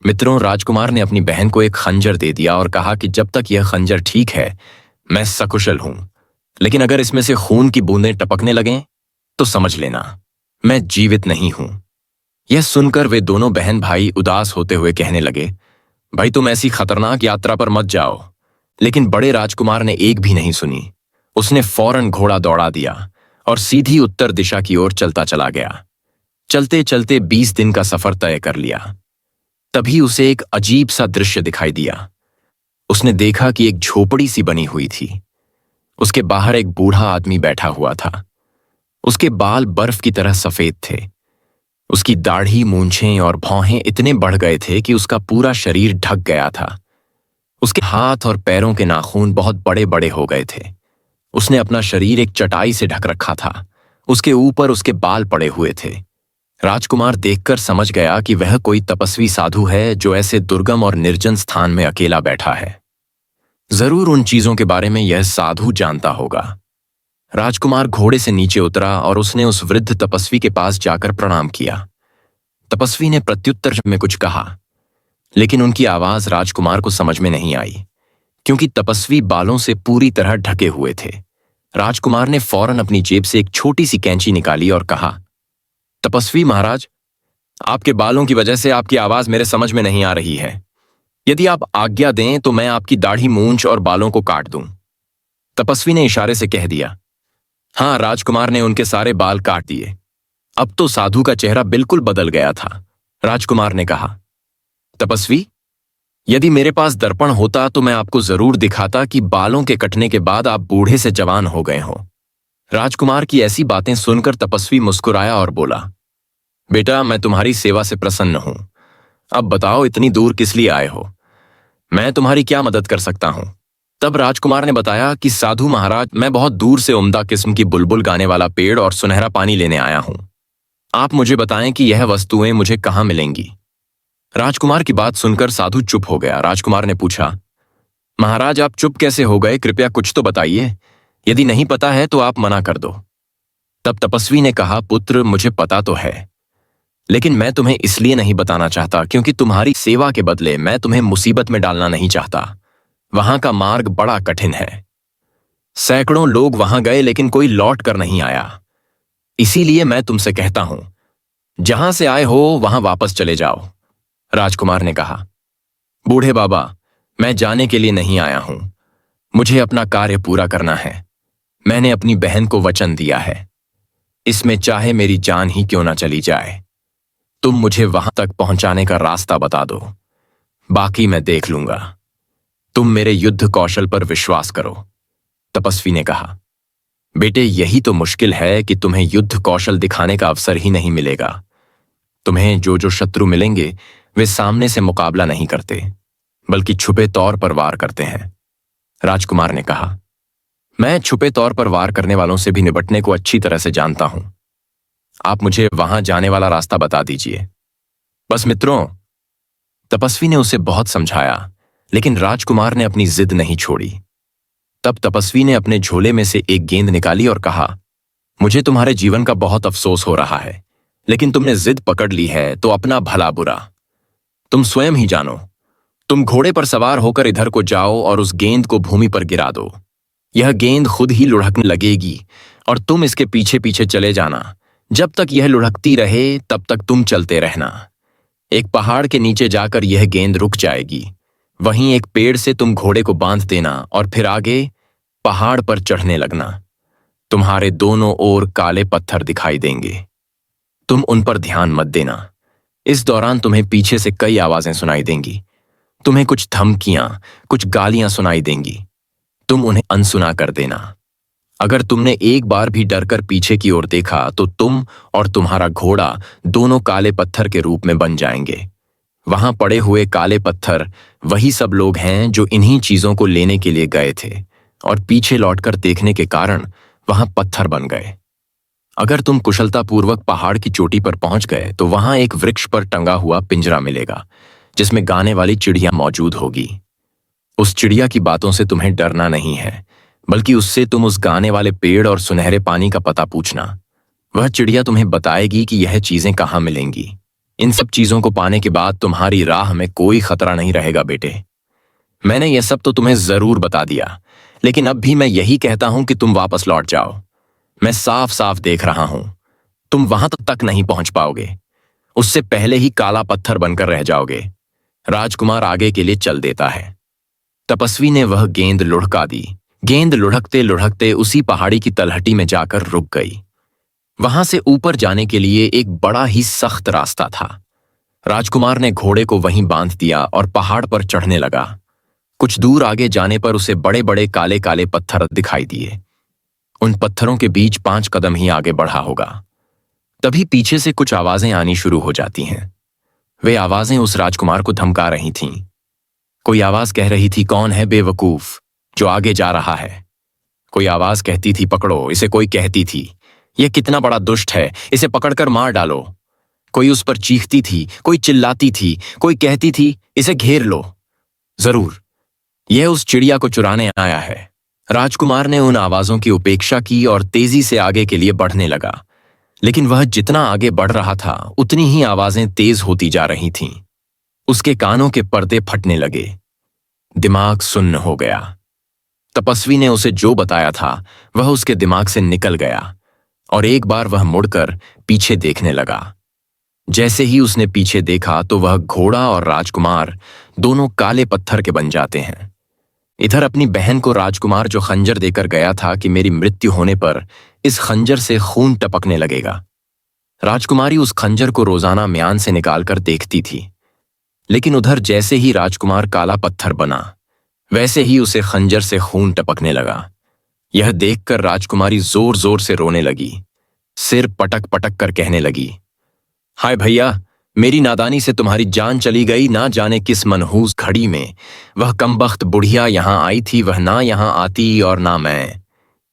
मित्रों, राजकुमार ने अपनी बहन को एक खंजर दे दिया और कहा कि जब तक यह खंजर ठीक है मैं सकुशल हूं, लेकिन अगर इसमें से खून की बूंदें टपकने लगें तो समझ लेना मैं जीवित नहीं हूं। यह सुनकर वे दोनों बहन भाई उदास होते हुए कहने लगे, भाई, तुम ऐसी खतरनाक यात्रा पर मत जाओ। लेकिन बड़े राजकुमार ने एक भी नहीं सुनी। उसने फौरन घोड़ा दौड़ा दिया और सीधी उत्तर दिशा की ओर चलता चला गया। चलते चलते 20 दिन का सफर तय कर लिया। तभी उसे एक अजीब सा दृश्य दिखाई दिया। उसने देखा कि एक झोपड़ी सी बनी हुई थी। उसके बाहर एक बूढ़ा आदमी बैठा हुआ था। उसके बाल बर्फ की तरह सफेद थे। उसकी दाढ़ी, मूंछें और भौहें इतने बढ़ गए थे कि उसका पूरा शरीर ढक गया था। उसके हाथ और पैरों के नाखून बहुत बड़े बड़े हो गए थे। उसने अपना शरीर एक चटाई से ढक रखा था। उसके ऊपर उसके बाल पड़े हुए थे। राजकुमार देखकर समझ गया कि वह कोई तपस्वी साधु है जो ऐसे दुर्गम और निर्जन स्थान में अकेला बैठा है। जरूर उन चीजों के बारे में यह साधु जानता होगा। राजकुमार घोड़े से नीचे उतरा और उसने उस वृद्ध तपस्वी के पास जाकर प्रणाम किया। तपस्वी ने प्रत्युत्तर में कुछ कहा, लेकिन उनकी आवाज राजकुमार को समझ में नहीं आई, क्योंकि तपस्वी बालों से पूरी तरह ढके हुए थे। राजकुमार ने फौरन अपनी जेब से एक छोटी सी कैंची निकाली और कहा, तपस्वी महाराज, आपके बालों की वजह से आपकी आवाज मेरे समझ में नहीं आ रही है। यदि आप आज्ञा दें तो मैं आपकी दाढ़ी, मूंछ और बालों को काट दूं। तपस्वी ने इशारे से कह दिया। हाँ, राजकुमार ने उनके सारे बाल काट दिए। अब तो साधु का चेहरा बिल्कुल बदल गया था। राजकुमार ने कहा, तपस्वी, यदि मेरे पास दर्पण होता तो मैं आपको जरूर दिखाता कि बालों के कटने के बाद आप बूढ़े से जवान हो गए हो। राजकुमार की ऐसी बातें सुनकर तपस्वी मुस्कुराया और बोला, बेटा, मैं तुम्हारी सेवा से प्रसन्न हूं। अब बताओ, इतनी दूर किस लिए आए हो? मैं तुम्हारी क्या मदद कर सकता हूं? तब राजकुमार ने बताया कि साधु महाराज, मैं बहुत दूर से उम्दा किस्म की बुलबुल गाने वाला पेड़ और सुनहरा पानी लेने आया हूं। आप मुझे बताएं कि यह वस्तुएं मुझे कहां मिलेंगी। राजकुमार की बात सुनकर साधु चुप हो गया। राजकुमार ने पूछा, महाराज, आप चुप कैसे हो गए? कृपया कुछ तो बताइए। यदि नहीं पता है तो आप मना कर दो। तब तपस्वी ने कहा, पुत्र, मुझे पता तो है, लेकिन मैं तुम्हें इसलिए नहीं बताना चाहता क्योंकि तुम्हारी सेवा के बदले मैं तुम्हें मुसीबत में डालना नहीं चाहता। वहां का मार्ग बड़ा कठिन है। सैकड़ों लोग वहां गए लेकिन कोई लौट कर नहीं आया। इसीलिए मैं तुमसे कहता हूं, जहां से आए हो वहां वापस चले जाओ। राजकुमार ने कहा, बूढ़े बाबा, मैं जाने के लिए नहीं आया हूं। मुझे अपना कार्य पूरा करना है। मैंने अपनी बहन को वचन दिया है। इसमें चाहे मेरी जान ही क्यों ना चली जाए। तुम मुझे वहां तक पहुंचाने का रास्ता बता दो, बाकी मैं देख लूंगा। तुम मेरे युद्ध कौशल पर विश्वास करो। तपस्वी ने कहा, बेटे, यही तो मुश्किल है कि तुम्हें युद्ध कौशल दिखाने का अवसर ही नहीं मिलेगा। तुम्हें जो जो शत्रु मिलेंगे वे सामने से मुकाबला नहीं करते, बल्कि छुपे तौर पर वार करते हैं। राजकुमार ने कहा, मैं छुपे तौर पर वार करने वालों से भी निपटने को अच्छी तरह से जानता हूं। आप मुझे वहां जाने वाला रास्ता बता दीजिए। बस मित्रों, तपस्वी ने उसे बहुत समझाया, लेकिन राजकुमार ने अपनी जिद नहीं छोड़ी। तब तपस्वी ने अपने झोले में से एक गेंद निकाली और कहा, मुझे तुम्हारे जीवन का बहुत अफसोस हो रहा है, लेकिन तुमने जिद पकड़ ली है तो अपना भला बुरा तुम स्वयं ही जानो। तुम घोड़े पर सवार होकर इधर को जाओ और उस गेंद को भूमि पर गिरा दो। यह गेंद खुद ही लुढ़कने लगेगी और तुम इसके पीछे पीछे चले जाना। जब तक यह लुढ़कती रहे तब तक तुम चलते रहना। एक पहाड़ के नीचे जाकर यह गेंद रुक जाएगी। वहीं एक पेड़ से तुम घोड़े को बांध देना और फिर आगे पहाड़ पर चढ़ने लगना। तुम्हारे दोनों ओर काले पत्थर दिखाई देंगे। तुम उन पर ध्यान मत देना। इस दौरान तुम्हें पीछे से कई आवाजें सुनाई देंगी। तुम्हें कुछ धमकियां, कुछ गालियां सुनाई देंगी। तुम उन्हें अनसुना कर देना। अगर तुमने एक बार भी डरकर पीछे की ओर देखा तो तुम और तुम्हारा घोड़ा दोनों काले पत्थर के रूप में बन जाएंगे। वहां पड़े हुए काले पत्थर वही सब लोग हैं जो इन्हीं चीजों को लेने के लिए गए थे और पीछे लौटकर देखने के कारण वहां पत्थर बन गए। अगर तुम कुशलतापूर्वक पहाड़ की चोटी पर पहुंच गए तो वहां एक वृक्ष पर टंगा हुआ पिंजरा मिलेगा जिसमें गाने वाली चिड़िया मौजूद होगी। उस चिड़िया की बातों से तुम्हें डरना नहीं है, बल्कि उससे तुम उस गाने वाले पेड़ और सुनहरे पानी का पता पूछना। वह चिड़िया तुम्हें बताएगी कि यह चीजें कहाँ मिलेंगी। इन सब चीजों को पाने के बाद तुम्हारी राह में कोई खतरा नहीं रहेगा बेटे। मैंने यह सब तो तुम्हें जरूर बता दिया, लेकिन अब भी मैं यही कहता हूं कि तुम वापस लौट जाओ। मैं साफ साफ देख रहा हूं, तुम वहां तक नहीं पहुंच पाओगे। उससे पहले ही काला पत्थर बनकर रह जाओगे। राजकुमार आगे के लिए चल देता है। तपस्वी ने वह गेंद लुढ़का दी। गेंद लुढ़कते लुढ़कते उसी पहाड़ी की तलहटी में जाकर रुक गई। वहां से ऊपर जाने के लिए एक बड़ा ही सख्त रास्ता था। राजकुमार ने घोड़े को वहीं बांध दिया और पहाड़ पर चढ़ने लगा। कुछ दूर आगे जाने पर उसे बड़े बड़े काले काले पत्थर दिखाई दिए। उन पत्थरों के बीच 5 कदम ही आगे बढ़ा होगा, तभी पीछे से कुछ आवाजें आनी शुरू हो जाती हैं। वे आवाजें उस राजकुमार को धमका रही थीं। कोई आवाज कह रही थी, कौन है बेवकूफ जो आगे जा रहा है। कोई आवाज कहती थी, पकड़ो इसे। कोई कहती थी, यह कितना बड़ा दुष्ट है, इसे पकड़कर मार डालो। कोई उस पर चीखती थी, कोई चिल्लाती थी, कोई कहती थी, इसे घेर लो। जरूर यह उस चिड़िया को चुराने आया है। राजकुमार ने उन आवाजों की उपेक्षा की और तेजी से आगे के लिए बढ़ने लगा। लेकिन वह जितना आगे बढ़ रहा था उतनी ही आवाजें तेज होती जा रही थीं। उसके कानों के पर्दे फटने लगे। दिमाग सुन्न हो गया। तपस्वी ने उसे जो बताया था वह उसके दिमाग से निकल गया और एक बार वह मुड़कर पीछे देखने लगा। जैसे ही उसने पीछे देखा तो वह घोड़ा और राजकुमार दोनों काले पत्थर के बन जाते हैं। इधर अपनी बहन को राजकुमार जो खंजर देकर गया था कि मेरी मृत्यु होने पर इस खंजर से खून टपकने लगेगा। राजकुमारी उस खंजर को रोजाना म्यान से निकालकर देखती थी। लेकिन उधर जैसे ही राजकुमार काला पत्थर बना वैसे ही उसे खंजर से खून टपकने लगा। यह देखकर राजकुमारी जोर जोर से रोने लगी, सिर पटक पटक कर कहने लगी, हाय भैया, मेरी नादानी से तुम्हारी जान चली गई। ना जाने किस मनहूस घड़ी में वह कमबख्त बुढ़िया यहां आई थी। वह ना यहां आती और ना मैं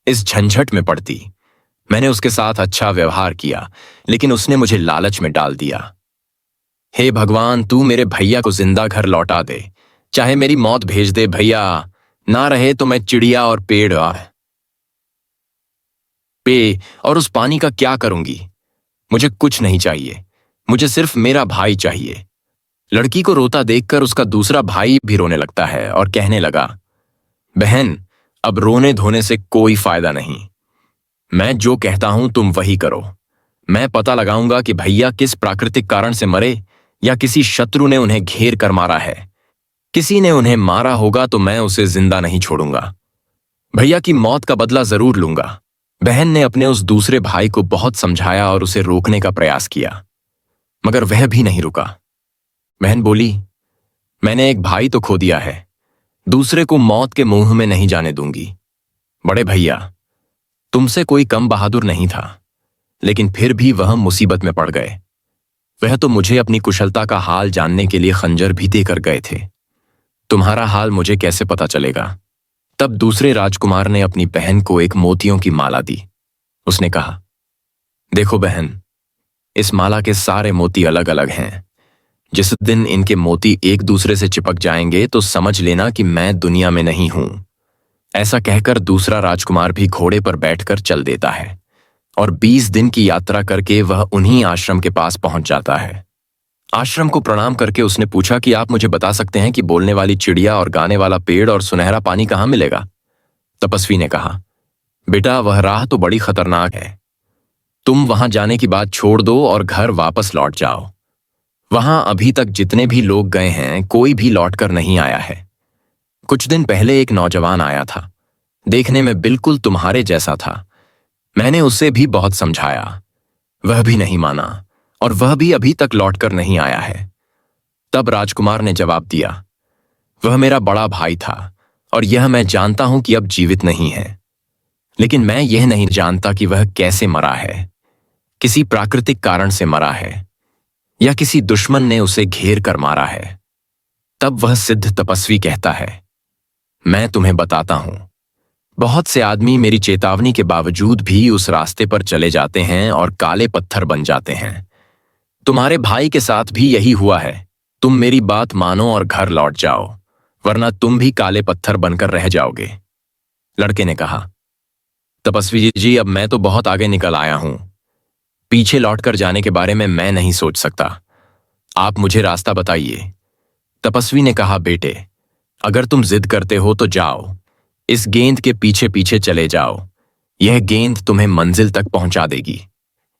इस झंझट में पड़ती। मैंने उसके साथ अच्छा व्यवहार किया, लेकिन उसने मुझे लालच में डाल दिया। हे भगवान, तू मेरे भैया को जिंदा घर लौटा दे, चाहे मेरी मौत भेज दे। भैया ना रहे तो मैं चिड़िया और पेड़ पे और उस पानी का क्या करूंगी। मुझे कुछ नहीं चाहिए, मुझे सिर्फ मेरा भाई चाहिए। लड़की को रोता देखकर उसका दूसरा भाई भी रोने लगता है और कहने लगा, बहन, अब रोने धोने से कोई फायदा नहीं। मैं जो कहता हूं तुम वही करो। मैं पता लगाऊंगा कि भैया किस प्राकृतिक कारण से मरे, या किसी शत्रु ने उन्हें घेर कर मारा है। किसी ने उन्हें मारा होगा तो मैं उसे जिंदा नहीं छोड़ूंगा। भैया की मौत का बदला जरूर लूंगा। बहन ने अपने उस दूसरे भाई को बहुत समझाया और उसे रोकने का प्रयास किया, मगर वह भी नहीं रुका। बहन बोली, मैंने एक भाई तो खो दिया है, दूसरे को मौत के मुंह में नहीं जाने दूंगी। बड़े भैया, तुमसे कोई कम बहादुर नहीं था, लेकिन फिर भी वह मुसीबत में पड़ गए। वह तो मुझे अपनी कुशलता का हाल जानने के लिए खंजर भी देकर गए थे। तुम्हारा हाल मुझे कैसे पता चलेगा। तब दूसरे राजकुमार ने अपनी बहन को एक मोतियों की माला दी। उसने कहा, देखो बहन, इस माला के सारे मोती अलग अलग हैं। जिस दिन इनके मोती एक दूसरे से चिपक जाएंगे तो समझ लेना कि मैं दुनिया में नहीं हूं। ऐसा कहकर दूसरा राजकुमार भी घोड़े पर बैठकर चल देता है और 20 दिन की यात्रा करके वह उन्हीं आश्रम के पास पहुंच जाता है। आश्रम को प्रणाम करके उसने पूछा कि आप मुझे बता सकते हैं कि बोलने वाली चिड़िया और गाने वाला पेड़ और सुनहरा पानी कहाँ मिलेगा। तपस्वी ने कहा, बेटा, वह राह तो बड़ी खतरनाक है। तुम वहां जाने की बात छोड़ दो और घर वापस लौट जाओ। वहां अभी तक जितने भी लोग गए हैं कोई भी लौटकर नहीं आया है। कुछ दिन पहले एक नौजवान आया था, देखने में बिल्कुल तुम्हारे जैसा था। मैंने उसे भी बहुत समझाया, वह भी नहीं माना और वह भी अभी तक लौटकर नहीं आया है। तब राजकुमार ने जवाब दिया, वह मेरा बड़ा भाई था और यह मैं जानता हूं कि अब जीवित नहीं है, लेकिन मैं यह नहीं जानता कि वह कैसे मरा है। किसी प्राकृतिक कारण से मरा है या किसी दुश्मन ने उसे घेर कर मारा है। तब वह सिद्ध तपस्वी कहता है, मैं तुम्हें बताता हूं। बहुत से आदमी मेरी चेतावनी के बावजूद भी उस रास्ते पर चले जाते हैं और काले पत्थर बन जाते हैं। तुम्हारे भाई के साथ भी यही हुआ है। तुम मेरी बात मानो और घर लौट जाओ, वरना तुम भी काले पत्थर बनकर रह जाओगे। लड़के ने कहा, तपस्वी जी, अब मैं तो बहुत आगे निकल आया हूं। पीछे लौटकर जाने के बारे में मैं नहीं सोच सकता। आप मुझे रास्ता बताइए। तपस्वी ने कहा, बेटे, अगर तुम जिद करते हो तो जाओ, इस गेंद के पीछे पीछे चले जाओ। यह गेंद तुम्हें मंजिल तक पहुंचा देगी।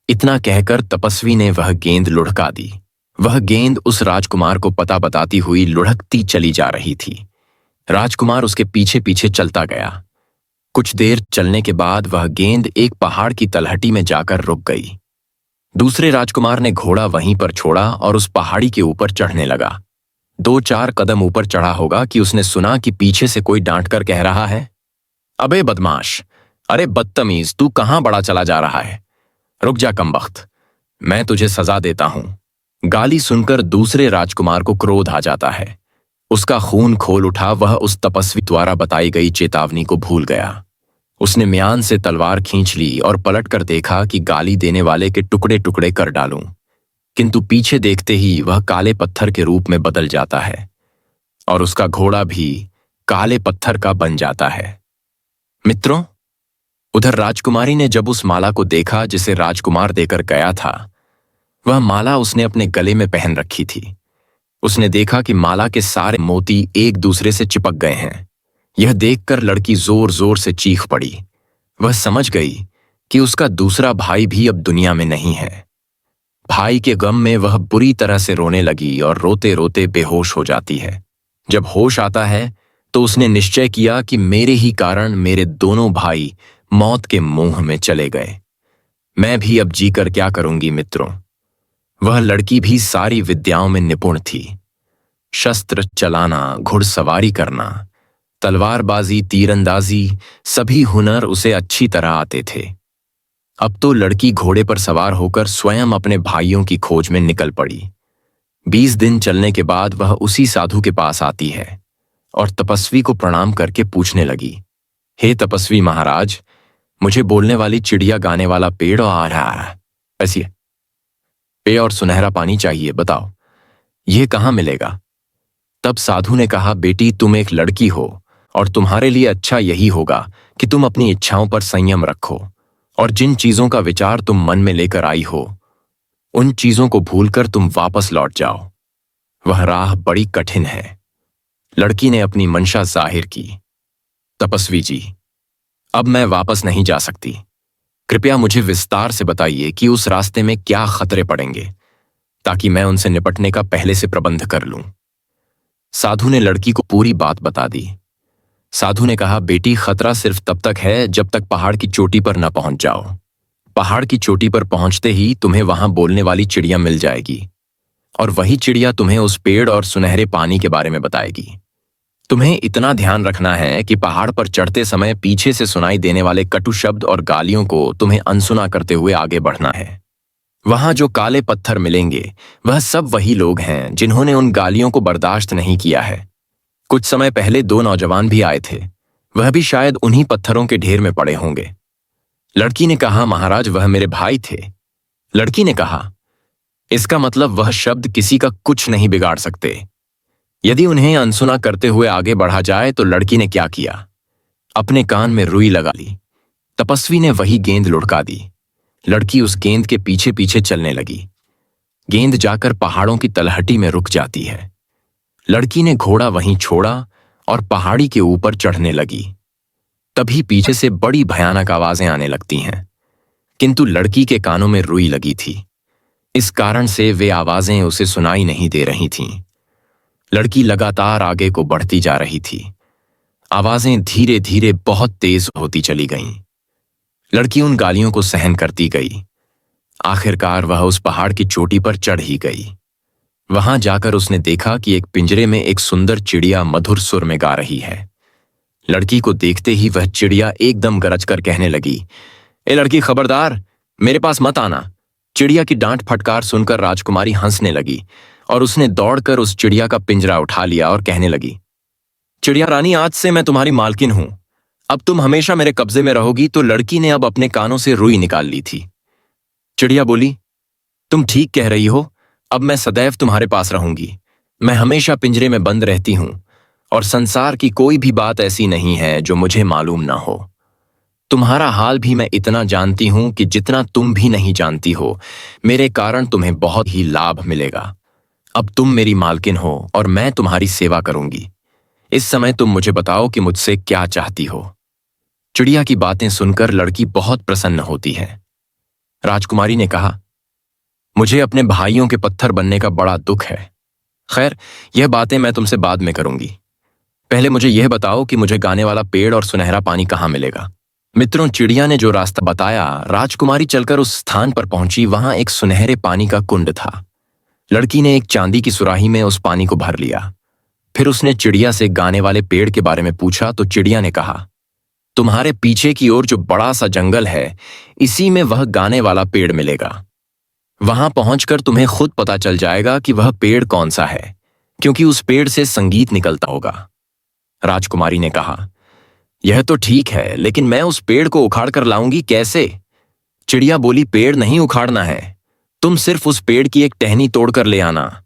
इतना कहकर तपस्वी ने वह गेंद लुढ़का दी। वह गेंद उस राजकुमार को पता बताती हुई लुढ़कती चली जा रही थी। राजकुमार उसके पीछे पीछे चलता गया। कुछ देर चलने के बाद वह गेंद एक पहाड़ की तलहटी में जाकर रुक गई। दूसरे राजकुमार ने घोड़ा वहीं पर छोड़ा और उस पहाड़ी के ऊपर चढ़ने लगा। 2-4 कदम ऊपर चढ़ा होगा कि उसने सुना कि पीछे से कोई डांट कर कह रहा है, अबे बदमाश, अरे बदतमीज, तू कहां बड़ा चला जा रहा है। रुक जा कमबख्त, मैं तुझे सजा देता हूं। गाली सुनकर दूसरे राजकुमार को क्रोध आ जाता है। उसका खून खोल उठा। वह उस तपस्वी द्वारा बताई गई चेतावनी को भूल गया। उसने म्यान से तलवार खींच ली और पलटकर देखा कि गाली देने वाले के टुकड़े टुकड़े कर डालूं, किंतु पीछे देखते ही वह काले पत्थर के रूप में बदल जाता है और उसका घोड़ा भी काले पत्थर का बन जाता है। मित्रों, उधर राजकुमारी ने जब उस माला को देखा जिसे राजकुमार देकर गया था, वह माला उसने अपने गले में पहन रखी थी। उसने देखा कि माला के सारे मोती एक दूसरे से चिपक गए हैं। यह देखकर लड़की जोर जोर से चीख पड़ी। वह समझ गई कि उसका दूसरा भाई भी अब दुनिया में नहीं है। भाई के गम में वह बुरी तरह से रोने लगी और रोते रोते बेहोश हो जाती है। जब होश आता है तो उसने निश्चय किया कि मेरे ही कारण मेरे दोनों भाई मौत के मुंह में चले गए। मैं भी अब जीकर क्या करूंगी मित्रों। वह लड़की भी सारी विद्याओं में निपुण थी। शस्त्र चलाना, घुड़सवारी करना, तलवारबाजी, तीरंदाजी, सभी हुनर उसे अच्छी तरह आते थे। अब तो लड़की घोड़े पर सवार होकर स्वयं अपने भाइयों की खोज में निकल पड़ी। 20 दिन चलने के बाद वह उसी साधु के पास आती है और तपस्वी को प्रणाम करके पूछने लगी, हे तपस्वी महाराज, मुझे बोलने वाली चिड़िया, गाने वाला पेड़ और आ रहा है, ऐसी पेय और सुनहरा पानी चाहिए, बताओ यह कहाँ मिलेगा। तब साधु ने कहा, बेटी तुम एक लड़की हो और तुम्हारे लिए अच्छा यही होगा कि तुम अपनी इच्छाओं पर संयम रखो और जिन चीजों का विचार तुम मन में लेकर आई हो उन चीजों को भूलकर तुम वापस लौट जाओ। वह राह बड़ी कठिन है। लड़की ने अपनी मंशा जाहिर की। तपस्वी जी, अब मैं वापस नहीं जा सकती। कृपया मुझे विस्तार से बताइए कि उस रास्ते में क्या खतरे पड़ेंगे ताकि मैं उनसे निपटने का पहले से प्रबंध कर लूं। साधु ने लड़की को पूरी बात बता दी। साधु ने कहा, बेटी खतरा सिर्फ तब तक है जब तक पहाड़ की चोटी पर न पहुंच जाओ। पहाड़ की चोटी पर पहुंचते ही तुम्हें वहां बोलने वाली चिड़िया मिल जाएगी और वही चिड़िया तुम्हें उस पेड़ और सुनहरे पानी के बारे में बताएगी। तुम्हें इतना ध्यान रखना है कि पहाड़ पर चढ़ते समय पीछे से सुनाई देने वाले कटु शब्द और गालियों को तुम्हें अनसुना करते हुए आगे बढ़ना है। वहां जो काले पत्थर मिलेंगे वह सब वही लोग हैं जिन्होंने उन गालियों को बर्दाश्त नहीं किया है। कुछ समय पहले 2 नौजवान भी आए थे, वह भी शायद उन्हीं पत्थरों के ढेर में पड़े होंगे। लड़की ने कहा, महाराज वह मेरे भाई थे। लड़की ने कहा, इसका मतलब वह शब्द किसी का कुछ नहीं बिगाड़ सकते। यदि उन्हें अनसुना करते हुए आगे बढ़ा जाए तो लड़की ने क्या किया, अपने कान में रुई लगा ली। तपस्वी ने वही गेंद लुढ़का दी। लड़की उस गेंद के पीछे पीछे चलने लगी। गेंद जाकर पहाड़ों की तलहटी में रुक जाती है। लड़की ने घोड़ा वहीं छोड़ा और पहाड़ी के ऊपर चढ़ने लगी। तभी पीछे से बड़ी भयानक आवाजें आने लगती हैं, किंतु लड़की के कानों में रुई लगी थी। इस कारण से वे आवाजें उसे सुनाई नहीं दे रही थीं। लड़की लगातार आगे को बढ़ती जा रही थी। आवाजें धीरे धीरे बहुत तेज होती चली गईं। लड़की उन गालियों को सहन करती गई। आखिरकार वह उस पहाड़ की चोटी पर चढ़ ही गई। वहां जाकर उसने देखा कि एक पिंजरे में एक सुंदर चिड़िया मधुर सुर में गा रही है। लड़की को देखते ही वह चिड़िया एकदम गरज कर कहने लगी, ए लड़की खबरदार, मेरे पास मत आना। चिड़िया की डांट फटकार सुनकर राजकुमारी हंसने लगी और उसने दौड़कर उस चिड़िया का पिंजरा उठा लिया और कहने लगी, चिड़िया रानी, आज से मैं तुम्हारी मालकिन हूं। अब तुम हमेशा मेरे कब्जे में रहोगी। तो लड़की ने अब अपने कानों से रुई निकाल ली थी। चिड़िया बोली, तुम ठीक कह रही हो, अब मैं सदैव तुम्हारे पास रहूंगी। मैं हमेशा पिंजरे में बंद रहती हूं और संसार की कोई भी बात ऐसी नहीं है जो मुझे मालूम ना हो। तुम्हारा हाल भी मैं इतना जानती हूं कि जितना तुम भी नहीं जानती हो। मेरे कारण तुम्हें बहुत ही लाभ मिलेगा। अब तुम मेरी मालकिन हो और मैं तुम्हारी सेवा करूंगी। इस समय तुम मुझे बताओ कि मुझसे क्या चाहती हो। चिड़िया की बातें सुनकर लड़की बहुत प्रसन्न होती है। राजकुमारी ने कहा, मुझे अपने भाइयों के पत्थर बनने का बड़ा दुख है। खैर, यह बातें मैं तुमसे बाद में करूंगी। पहले मुझे यह बताओ कि मुझे गाने वाला पेड़ और सुनहरा पानी कहाँ मिलेगा। मित्रों, चिड़िया ने जो रास्ता बताया, राजकुमारी चलकर उस स्थान पर पहुंची। वहां एक सुनहरे पानी का कुंड था। लड़की ने एक चांदी की सुराही में उस पानी को भर लिया। फिर उसने चिड़िया से गाने वाले पेड़ के बारे में पूछा तो चिड़िया ने कहा, तुम्हारे पीछे की ओर जो बड़ा सा जंगल है, इसी में वह गाने वाला पेड़ मिलेगा। वहां पहुंचकर तुम्हें खुद पता चल जाएगा कि वह पेड़ कौन सा है। क्योंकि उस पेड़ से संगीत निकलता होगा। राजकुमारी ने कहा, यह तो ठीक है, लेकिन मैं उस पेड़ को उखाड़ कर लाऊंगी कैसे? चिड़िया बोली, पेड़ नहीं उखाड़ना है, तुम सिर्फ उस पेड़ की एक टहनी तोड़कर ले आना।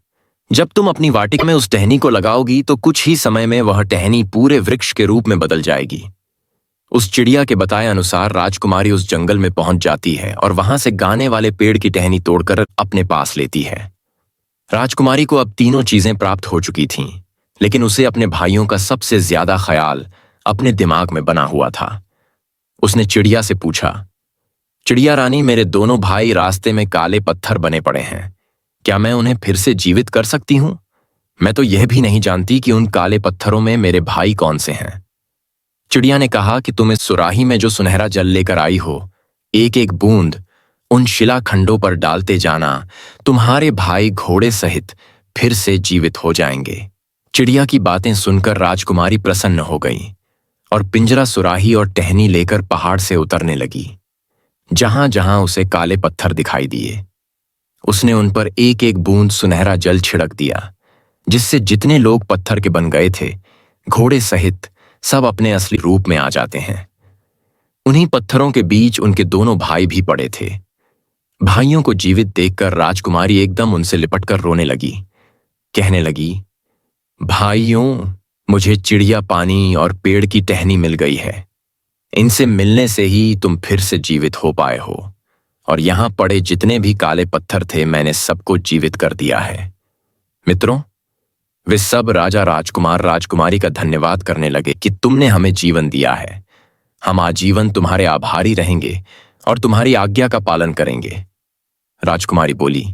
जब तुम अपनी वाटिका में उस टहनी को लगाओगी तो कुछ ही समय में वह टहनी पूरे वृक्ष के रूप में बदल जाएगी। उस चिड़िया के बताए अनुसार राजकुमारी उस जंगल में पहुंच जाती है और वहां से गाने वाले पेड़ की टहनी तोड़कर अपने पास लेती है। राजकुमारी को अब तीनों चीजें प्राप्त हो चुकी थीं, लेकिन उसे अपने भाइयों का सबसे ज्यादा ख्याल अपने दिमाग में बना हुआ था। उसने चिड़िया से पूछा, चिड़िया रानी, मेरे दोनों भाई रास्ते में काले पत्थर बने पड़े हैं, क्या मैं उन्हें फिर से जीवित कर सकती हूं? मैं तो यह भी नहीं जानती कि उन काले पत्थरों में मेरे भाई कौन से हैं। चिड़िया ने कहा कि तुम इस सुराही में जो सुनहरा जल लेकर आई हो, एक एक बूंद उन शिलाखंडों पर डालते जाना, तुम्हारे भाई घोड़े सहित फिर से जीवित हो जाएंगे। चिड़िया की बातें सुनकर राजकुमारी प्रसन्न हो गई और पिंजरा, सुराही और टहनी लेकर पहाड़ से उतरने लगी। जहां जहां उसे काले पत्थर दिखाई दिए, उसने उन पर एक एक बूंद सुनहरा जल छिड़क दिया, जिससे जितने लोग पत्थर के बन गए थे, घोड़े सहित सब अपने असली रूप में आ जाते हैं। उन्हीं पत्थरों के बीच उनके दोनों भाई भी पड़े थे। भाइयों को जीवित देखकर राजकुमारी एकदम उनसे लिपटकर रोने लगी, कहने लगी, भाइयों, मुझे चिड़िया, पानी और पेड़ की टहनी मिल गई है। इनसे मिलने से ही तुम फिर से जीवित हो पाए हो, और यहां पड़े जितने भी काले पत्थर थे, मैंने सबको जीवित कर दिया है। मित्रों, वे सब राजा, राजकुमार, राजकुमारी का धन्यवाद करने लगे कि तुमने हमें जीवन दिया है। हम आजीवन तुम्हारे आभारी रहेंगे और तुम्हारी आज्ञा का पालन करेंगे। राजकुमारी बोली,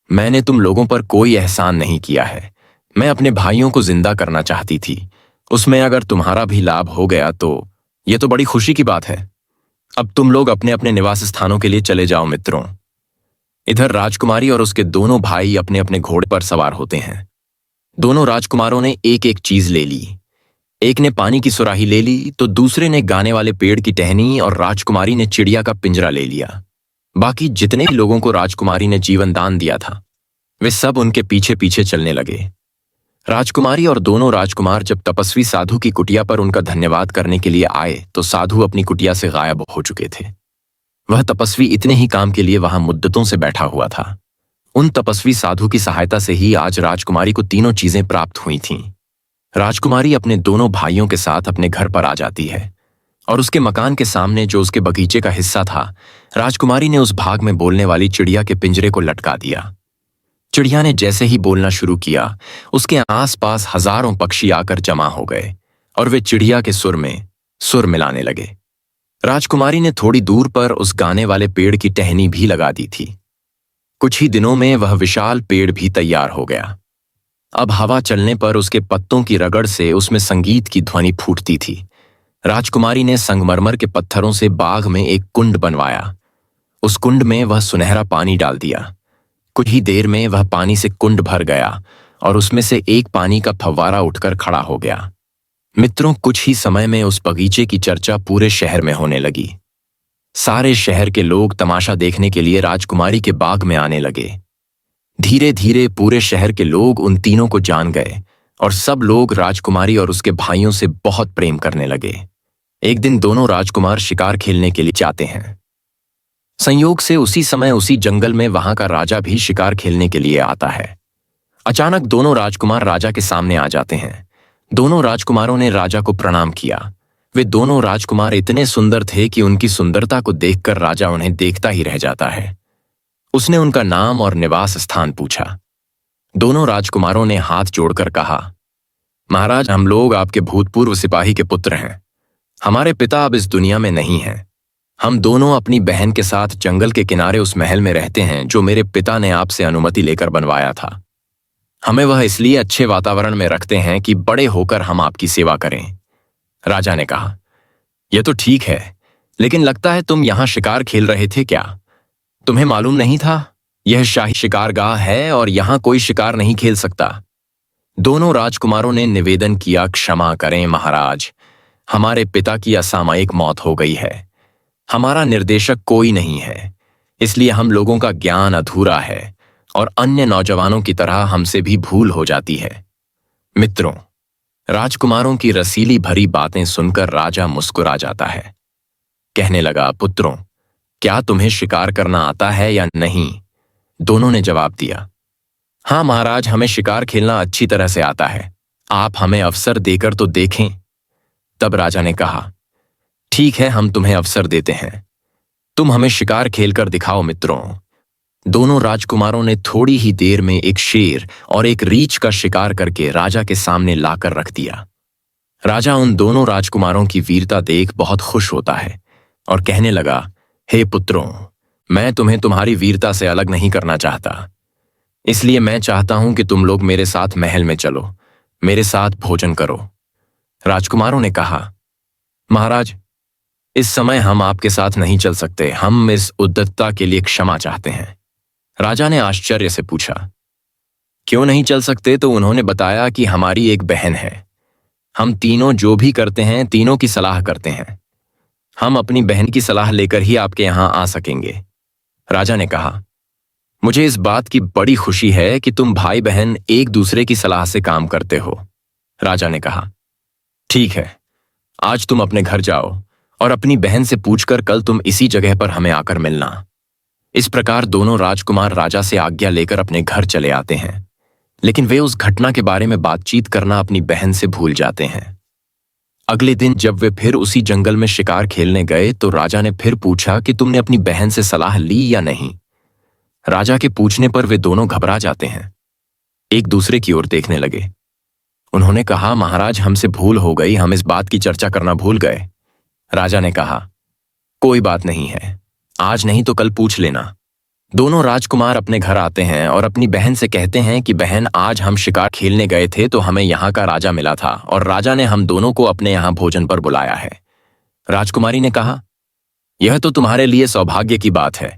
मैंने तुम लोगों पर कोई एहसान नहीं किया है। मैं अपने भाइयों को जिंदा करना चाहती थी। उसमें अगर तुम्हारा भी लाभ हो गया तो यह तो बड़ी खुशी की बात है। अब तुम लोग अपने अपने निवास स्थानों के लिए चले जाओ। मित्रों, इधर राजकुमारी और उसके दोनों भाई अपने अपने घोड़े पर सवार होते हैं। दोनों राजकुमारों ने एक एक चीज ले ली। एक ने पानी की सुराही ले ली, तो दूसरे ने गाने वाले पेड़ की टहनी, और राजकुमारी ने चिड़िया का पिंजरा ले लिया। बाकी जितने भी लोगों को राजकुमारी ने जीवन दान दिया था, वे सब उनके पीछे पीछे चलने लगे। राजकुमारी और दोनों राजकुमार जब तपस्वी साधु की कुटिया पर उनका धन्यवाद करने के लिए आए तो साधु अपनी कुटिया से गायब हो चुके थे। वह तपस्वी इतने ही काम के लिए वहां मुद्दतों से बैठा हुआ था। उन तपस्वी साधु की सहायता से ही आज राजकुमारी को तीनों चीजें प्राप्त हुई थीं। राजकुमारी अपने दोनों भाइयों के साथ अपने घर पर आ जाती है और उसके मकान के सामने जो उसके बगीचे का हिस्सा था, राजकुमारी ने उस भाग में बोलने वाली चिड़िया के पिंजरे को लटका दिया। चिड़िया ने जैसे ही बोलना शुरू किया, उसके आसपास हजारों पक्षी आकर जमा हो गए और वे चिड़िया के सुर में सुर मिलाने लगे। राजकुमारी ने थोड़ी दूर पर उस गाने वाले पेड़ की टहनी भी लगा दी थी। कुछ ही दिनों में वह विशाल पेड़ भी तैयार हो गया। अब हवा चलने पर उसके पत्तों की रगड़ से उसमें संगीत की ध्वनि फूटती थी। राजकुमारी ने संगमरमर के पत्थरों से बाग में एक कुंड बनवाया। उस कुंड में वह सुनहरा पानी डाल दिया। कुछ ही देर में वह पानी से कुंड भर गया और उसमें से एक पानी का फव्वारा उठकर खड़ा हो गया। मित्रों, कुछ ही समय में उस बगीचे की चर्चा पूरे शहर में होने लगी। सारे शहर के लोग तमाशा देखने के लिए राजकुमारी के बाग में आने लगे। धीरे धीरे पूरे शहर के लोग उन तीनों को जान गए और सब लोग राजकुमारी और उसके भाइयों से बहुत प्रेम करने लगे। एक दिन दोनों राजकुमार शिकार खेलने के लिए जाते हैं। संयोग से उसी समय उसी जंगल में वहां का राजा भी शिकार खेलने के लिए आता है। अचानक दोनों राजकुमार राजा के सामने आ जाते हैं। दोनों राजकुमारों ने राजा को प्रणाम किया। वे दोनों राजकुमार इतने सुंदर थे कि उनकी सुंदरता को देखकर राजा उन्हें देखता ही रह जाता है। उसने उनका नाम और निवास स्थान पूछा। दोनों राजकुमारों ने हाथ जोड़कर कहा, महाराज, हम लोग आपके भूतपूर्व सिपाही के पुत्र हैं। हमारे पिता अब इस दुनिया में नहीं हैं। हम दोनों अपनी बहन के साथ जंगल के किनारे उस महल में रहते हैं जो मेरे पिता ने आपसे अनुमति लेकर बनवाया था। हमें वह इसलिए अच्छे वातावरण में रखते हैं कि बड़े होकर हम आपकी सेवा करें। राजा ने कहा, यह तो ठीक है, लेकिन लगता है तुम यहां शिकार खेल रहे थे क्या? तुम्हें मालूम नहीं था? यह शाही शिकारगाह है और यहां कोई शिकार नहीं खेल सकता। दोनों राजकुमारों ने निवेदन किया, क्षमा करें महाराज, हमारे पिता की असामयिक मौत हो गई है। हमारा निर्देशक कोई नहीं है, इसलिए हम लोगों का ज्ञान अधूरा है और अन्य नौजवानों की तरह हमसे भी भूल हो जाती है। मित्रों, राजकुमारों की रसीली भरी बातें सुनकर राजा मुस्कुरा जाता है। कहने लगा, पुत्रों, क्या तुम्हें शिकार करना आता है या नहीं? दोनों ने जवाब दिया, हाँ महाराज, हमें शिकार खेलना अच्छी तरह से आता है। आप हमें अवसर देकर तो देखें। तब राजा ने कहा, ठीक है, हम तुम्हें अवसर देते हैं। तुम हमें शिकार खेलकर दिखाओ मित्रों। दोनों राजकुमारों ने थोड़ी ही देर में एक शेर और एक रीछ का शिकार करके राजा के सामने लाकर रख दिया। राजा उन दोनों राजकुमारों की वीरता देख बहुत खुश होता है और कहने लगा, हे पुत्रों, मैं तुम्हें तुम्हारी वीरता से अलग नहीं करना चाहता, इसलिए मैं चाहता हूं कि तुम लोग मेरे साथ महल में चलो, मेरे साथ भोजन करो। राजकुमारों ने कहा, महाराज, इस समय हम आपके साथ नहीं चल सकते, हम इस उद्दतता के लिए क्षमा चाहते हैं। राजा ने आश्चर्य से पूछा, क्यों नहीं चल सकते? तो उन्होंने बताया कि हमारी एक बहन है, हम तीनों जो भी करते हैं तीनों की सलाह करते हैं, हम अपनी बहन की सलाह लेकर ही आपके यहां आ सकेंगे। राजा ने कहा, मुझे इस बात की बड़ी खुशी है कि तुम भाई बहन एक दूसरे की सलाह से काम करते हो। राजा ने कहा, ठीक है, आज तुम अपने घर जाओ और अपनी बहन से पूछकर कल तुम इसी जगह पर हमें आकर मिलना। इस प्रकार दोनों राजकुमार राजा से आज्ञा लेकर अपने घर चले आते हैं, लेकिन वे उस घटना के बारे में बातचीत करना अपनी बहन से भूल जाते हैं। अगले दिन जब वे फिर उसी जंगल में शिकार खेलने गए तो राजा ने फिर पूछा कि तुमने अपनी बहन से सलाह ली या नहीं। राजा के पूछने पर वे दोनों घबरा जाते हैं, एक दूसरे की ओर देखने लगे। उन्होंने कहा, महाराज, हमसे भूल हो गई, हम इस बात की चर्चा करना भूल गए। राजा ने कहा, कोई बात नहीं है, आज नहीं तो कल पूछ लेना। दोनों राजकुमार अपने घर आते हैं और अपनी बहन से कहते हैं कि बहन, आज हम शिकार खेलने गए थे तो हमें यहाँ का राजा मिला था और राजा ने हम दोनों को अपने यहाँ भोजन पर बुलाया है। राजकुमारी ने कहा, यह तो तुम्हारे लिए सौभाग्य की बात है,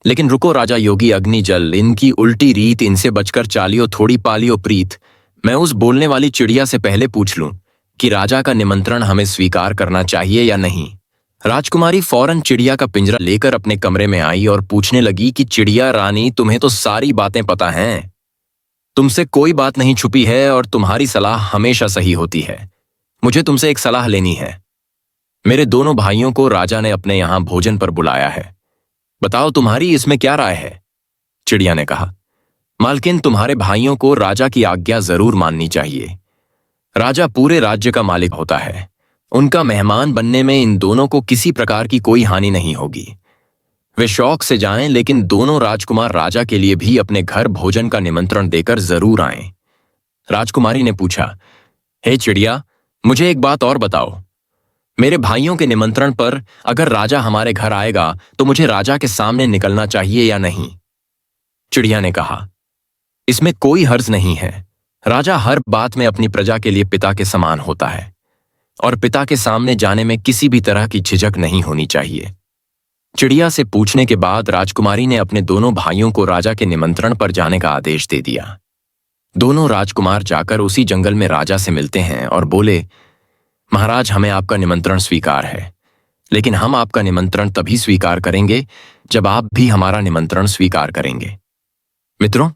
लेकिन रुको राजा योगी अग्नि जल, इनकी उल्टी रीत, इनसे बचकर चालियो, थोड़ी पालियो प्रीत। मैं उस बोलने वाली चिड़िया से पहले पूछ लूं कि राजा का निमंत्रण हमें स्वीकार करना चाहिए या नहीं। राजकुमारी फौरन चिड़िया का पिंजरा लेकर अपने कमरे में आई और पूछने लगी कि चिड़िया रानी, तुम्हें तो सारी बातें पता हैं, तुमसे कोई बात नहीं छुपी है और तुम्हारी सलाह हमेशा सही होती है। मुझे तुमसे एक सलाह लेनी है। मेरे दोनों भाइयों को राजा ने अपने यहां भोजन पर बुलाया है, बताओ तुम्हारी इसमें क्या राय है? चिड़िया ने कहा, मालकिन, तुम्हारे भाइयों को राजा की आज्ञा जरूर माननी चाहिए। राजा पूरे राज्य का मालिक होता है, उनका मेहमान बनने में इन दोनों को किसी प्रकार की कोई हानि नहीं होगी। वे शौक से जाएं, लेकिन दोनों राजकुमार राजा के लिए भी अपने घर भोजन का निमंत्रण देकर जरूर आएं। राजकुमारी ने पूछा, हे चिड़िया, मुझे एक बात और बताओ, मेरे भाइयों के निमंत्रण पर अगर राजा हमारे घर आएगा तो मुझे राजा के सामने निकलना चाहिए या नहीं? चिड़िया ने कहा, इसमें कोई हर्ज नहीं है। राजा हर बात में अपनी प्रजा के लिए पिता के समान होता है और पिता के सामने जाने में किसी भी तरह की झिझक नहीं होनी चाहिए। चिड़िया से पूछने के बाद राजकुमारी ने अपने दोनों भाइयों को राजा के निमंत्रण पर जाने का आदेश दे दिया। दोनों राजकुमार जाकर उसी जंगल में राजा से मिलते हैं और बोले, महाराज, हमें आपका निमंत्रण स्वीकार है, लेकिन हम आपका निमंत्रण तभी स्वीकार करेंगे जब आप भी हमारा निमंत्रण स्वीकार करेंगे। मित्रों,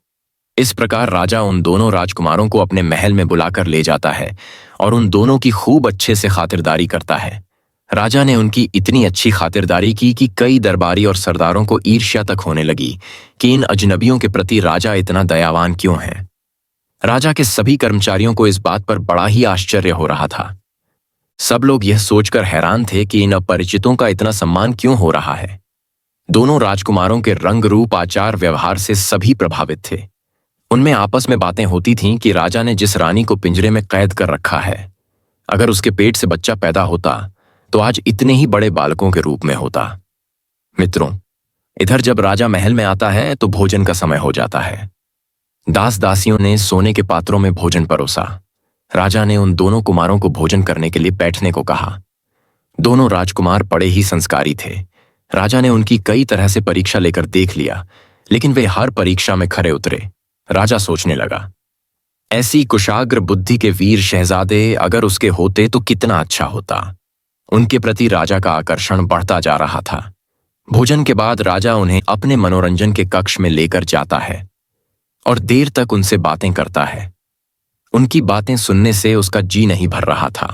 इस प्रकार राजा उन दोनों राजकुमारों को अपने महल में बुलाकर ले जाता है और उन दोनों की खूब अच्छे से खातिरदारी करता है। राजा ने उनकी इतनी अच्छी खातिरदारी की कि कई दरबारी और सरदारों को ईर्ष्या तक होने लगी कि इन अजनबियों के प्रति राजा इतना दयावान क्यों है। राजा के सभी कर्मचारियों को इस बात पर बड़ा ही आश्चर्य हो रहा था। सब लोग यह सोचकर हैरान थे कि इन अपरिचितों का इतना सम्मान क्यों हो रहा है। दोनों राजकुमारों के रंग, रूप, आचार, व्यवहार से सभी प्रभावित थे। उनमें आपस में बातें होती थीं कि राजा ने जिस रानी को पिंजरे में कैद कर रखा है, अगर उसके पेट से बच्चा पैदा होता तो आज इतने ही बड़े बालकों के रूप में होता। मित्रों, इधर जब राजा महल में आता है तो भोजन का समय हो जाता है। दास दासियों ने सोने के पात्रों में भोजन परोसा। राजा ने उन दोनों कुमारों को भोजन करने के लिए बैठने को कहा। दोनों राजकुमार बड़े ही संस्कारी थे। राजा ने उनकी कई तरह से परीक्षा लेकर देख लिया, लेकिन वे हर परीक्षा में खरे उतरे। राजा सोचने लगा, ऐसी कुशाग्र बुद्धि के वीर शहजादे अगर उसके होते तो कितना अच्छा होता। उनके प्रति राजा का आकर्षण बढ़ता जा रहा था। भोजन के बाद राजा उन्हें अपने मनोरंजन के कक्ष में लेकर जाता है और देर तक उनसे बातें करता है। उनकी बातें सुनने से उसका जी नहीं भर रहा था।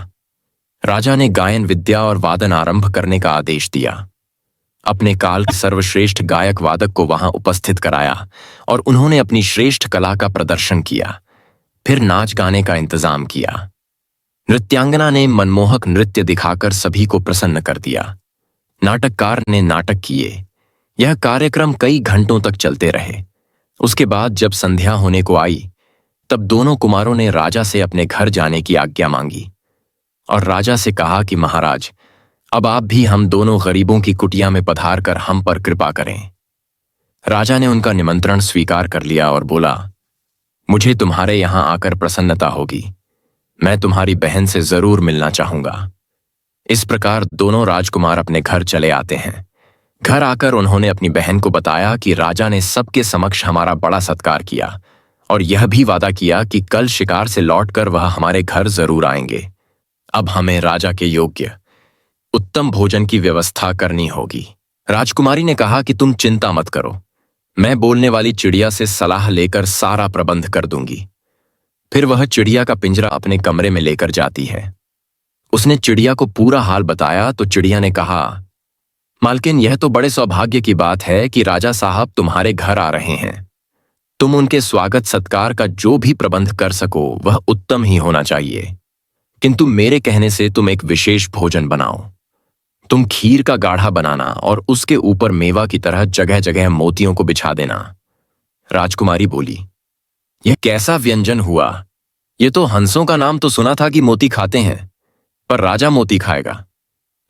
राजा ने गायन विद्या और वादन आरंभ करने का आदेश दिया। अपने काल के सर्वश्रेष्ठ गायक वादक को वहां उपस्थित कराया और उन्होंने अपनी श्रेष्ठ कला का प्रदर्शन किया। फिर नाच गाने का इंतजाम किया। नृत्यांगना ने मनमोहक नृत्य दिखाकर सभी को प्रसन्न कर दिया। नाटककार ने नाटक किए। यह कार्यक्रम कई घंटों तक चलते रहे। उसके बाद जब संध्या होने को आई, तब दोनों कुमारों ने राजा से अपने घर जाने की आज्ञा मांगी और राजा से कहा कि महाराज, अब आप भी हम दोनों गरीबों की कुटिया में पधार कर हम पर कृपा करें। राजा ने उनका निमंत्रण स्वीकार कर लिया और बोला, मुझे तुम्हारे यहां आकर प्रसन्नता होगी। मैं तुम्हारी बहन से जरूर मिलना चाहूंगा। इस प्रकार दोनों राजकुमार अपने घर चले आते हैं। घर आकर उन्होंने अपनी बहन को बताया कि राजा ने सबके समक्ष हमारा बड़ा सत्कार किया और यह भी वादा किया कि कल शिकार से लौटकर वह हमारे घर जरूर आएंगे। अब हमें राजा के योग्य उत्तम भोजन की व्यवस्था करनी होगी। राजकुमारी ने कहा कि तुम चिंता मत करो, मैं बोलने वाली चिड़िया से सलाह लेकर सारा प्रबंध कर दूंगी। फिर वह चिड़िया का पिंजरा अपने कमरे में लेकर जाती है। उसने चिड़िया को पूरा हाल बताया तो चिड़िया ने कहा, मालकिन, यह तो बड़े सौभाग्य की बात है कि राजा साहब तुम्हारे घर आ रहे हैं। तुम उनके स्वागत सत्कार का जो भी प्रबंध कर सको वह उत्तम ही होना चाहिए, किंतु मेरे कहने से तुम एक विशेष भोजन बनाओ। तुम खीर का गाढ़ा बनाना और उसके ऊपर मेवा की तरह जगह जगह मोतियों को बिछा देना। राजकुमारी बोली, यह कैसा व्यंजन हुआ? ये तो हंसों का नाम तो सुना था कि मोती खाते हैं, पर राजा मोती खाएगा,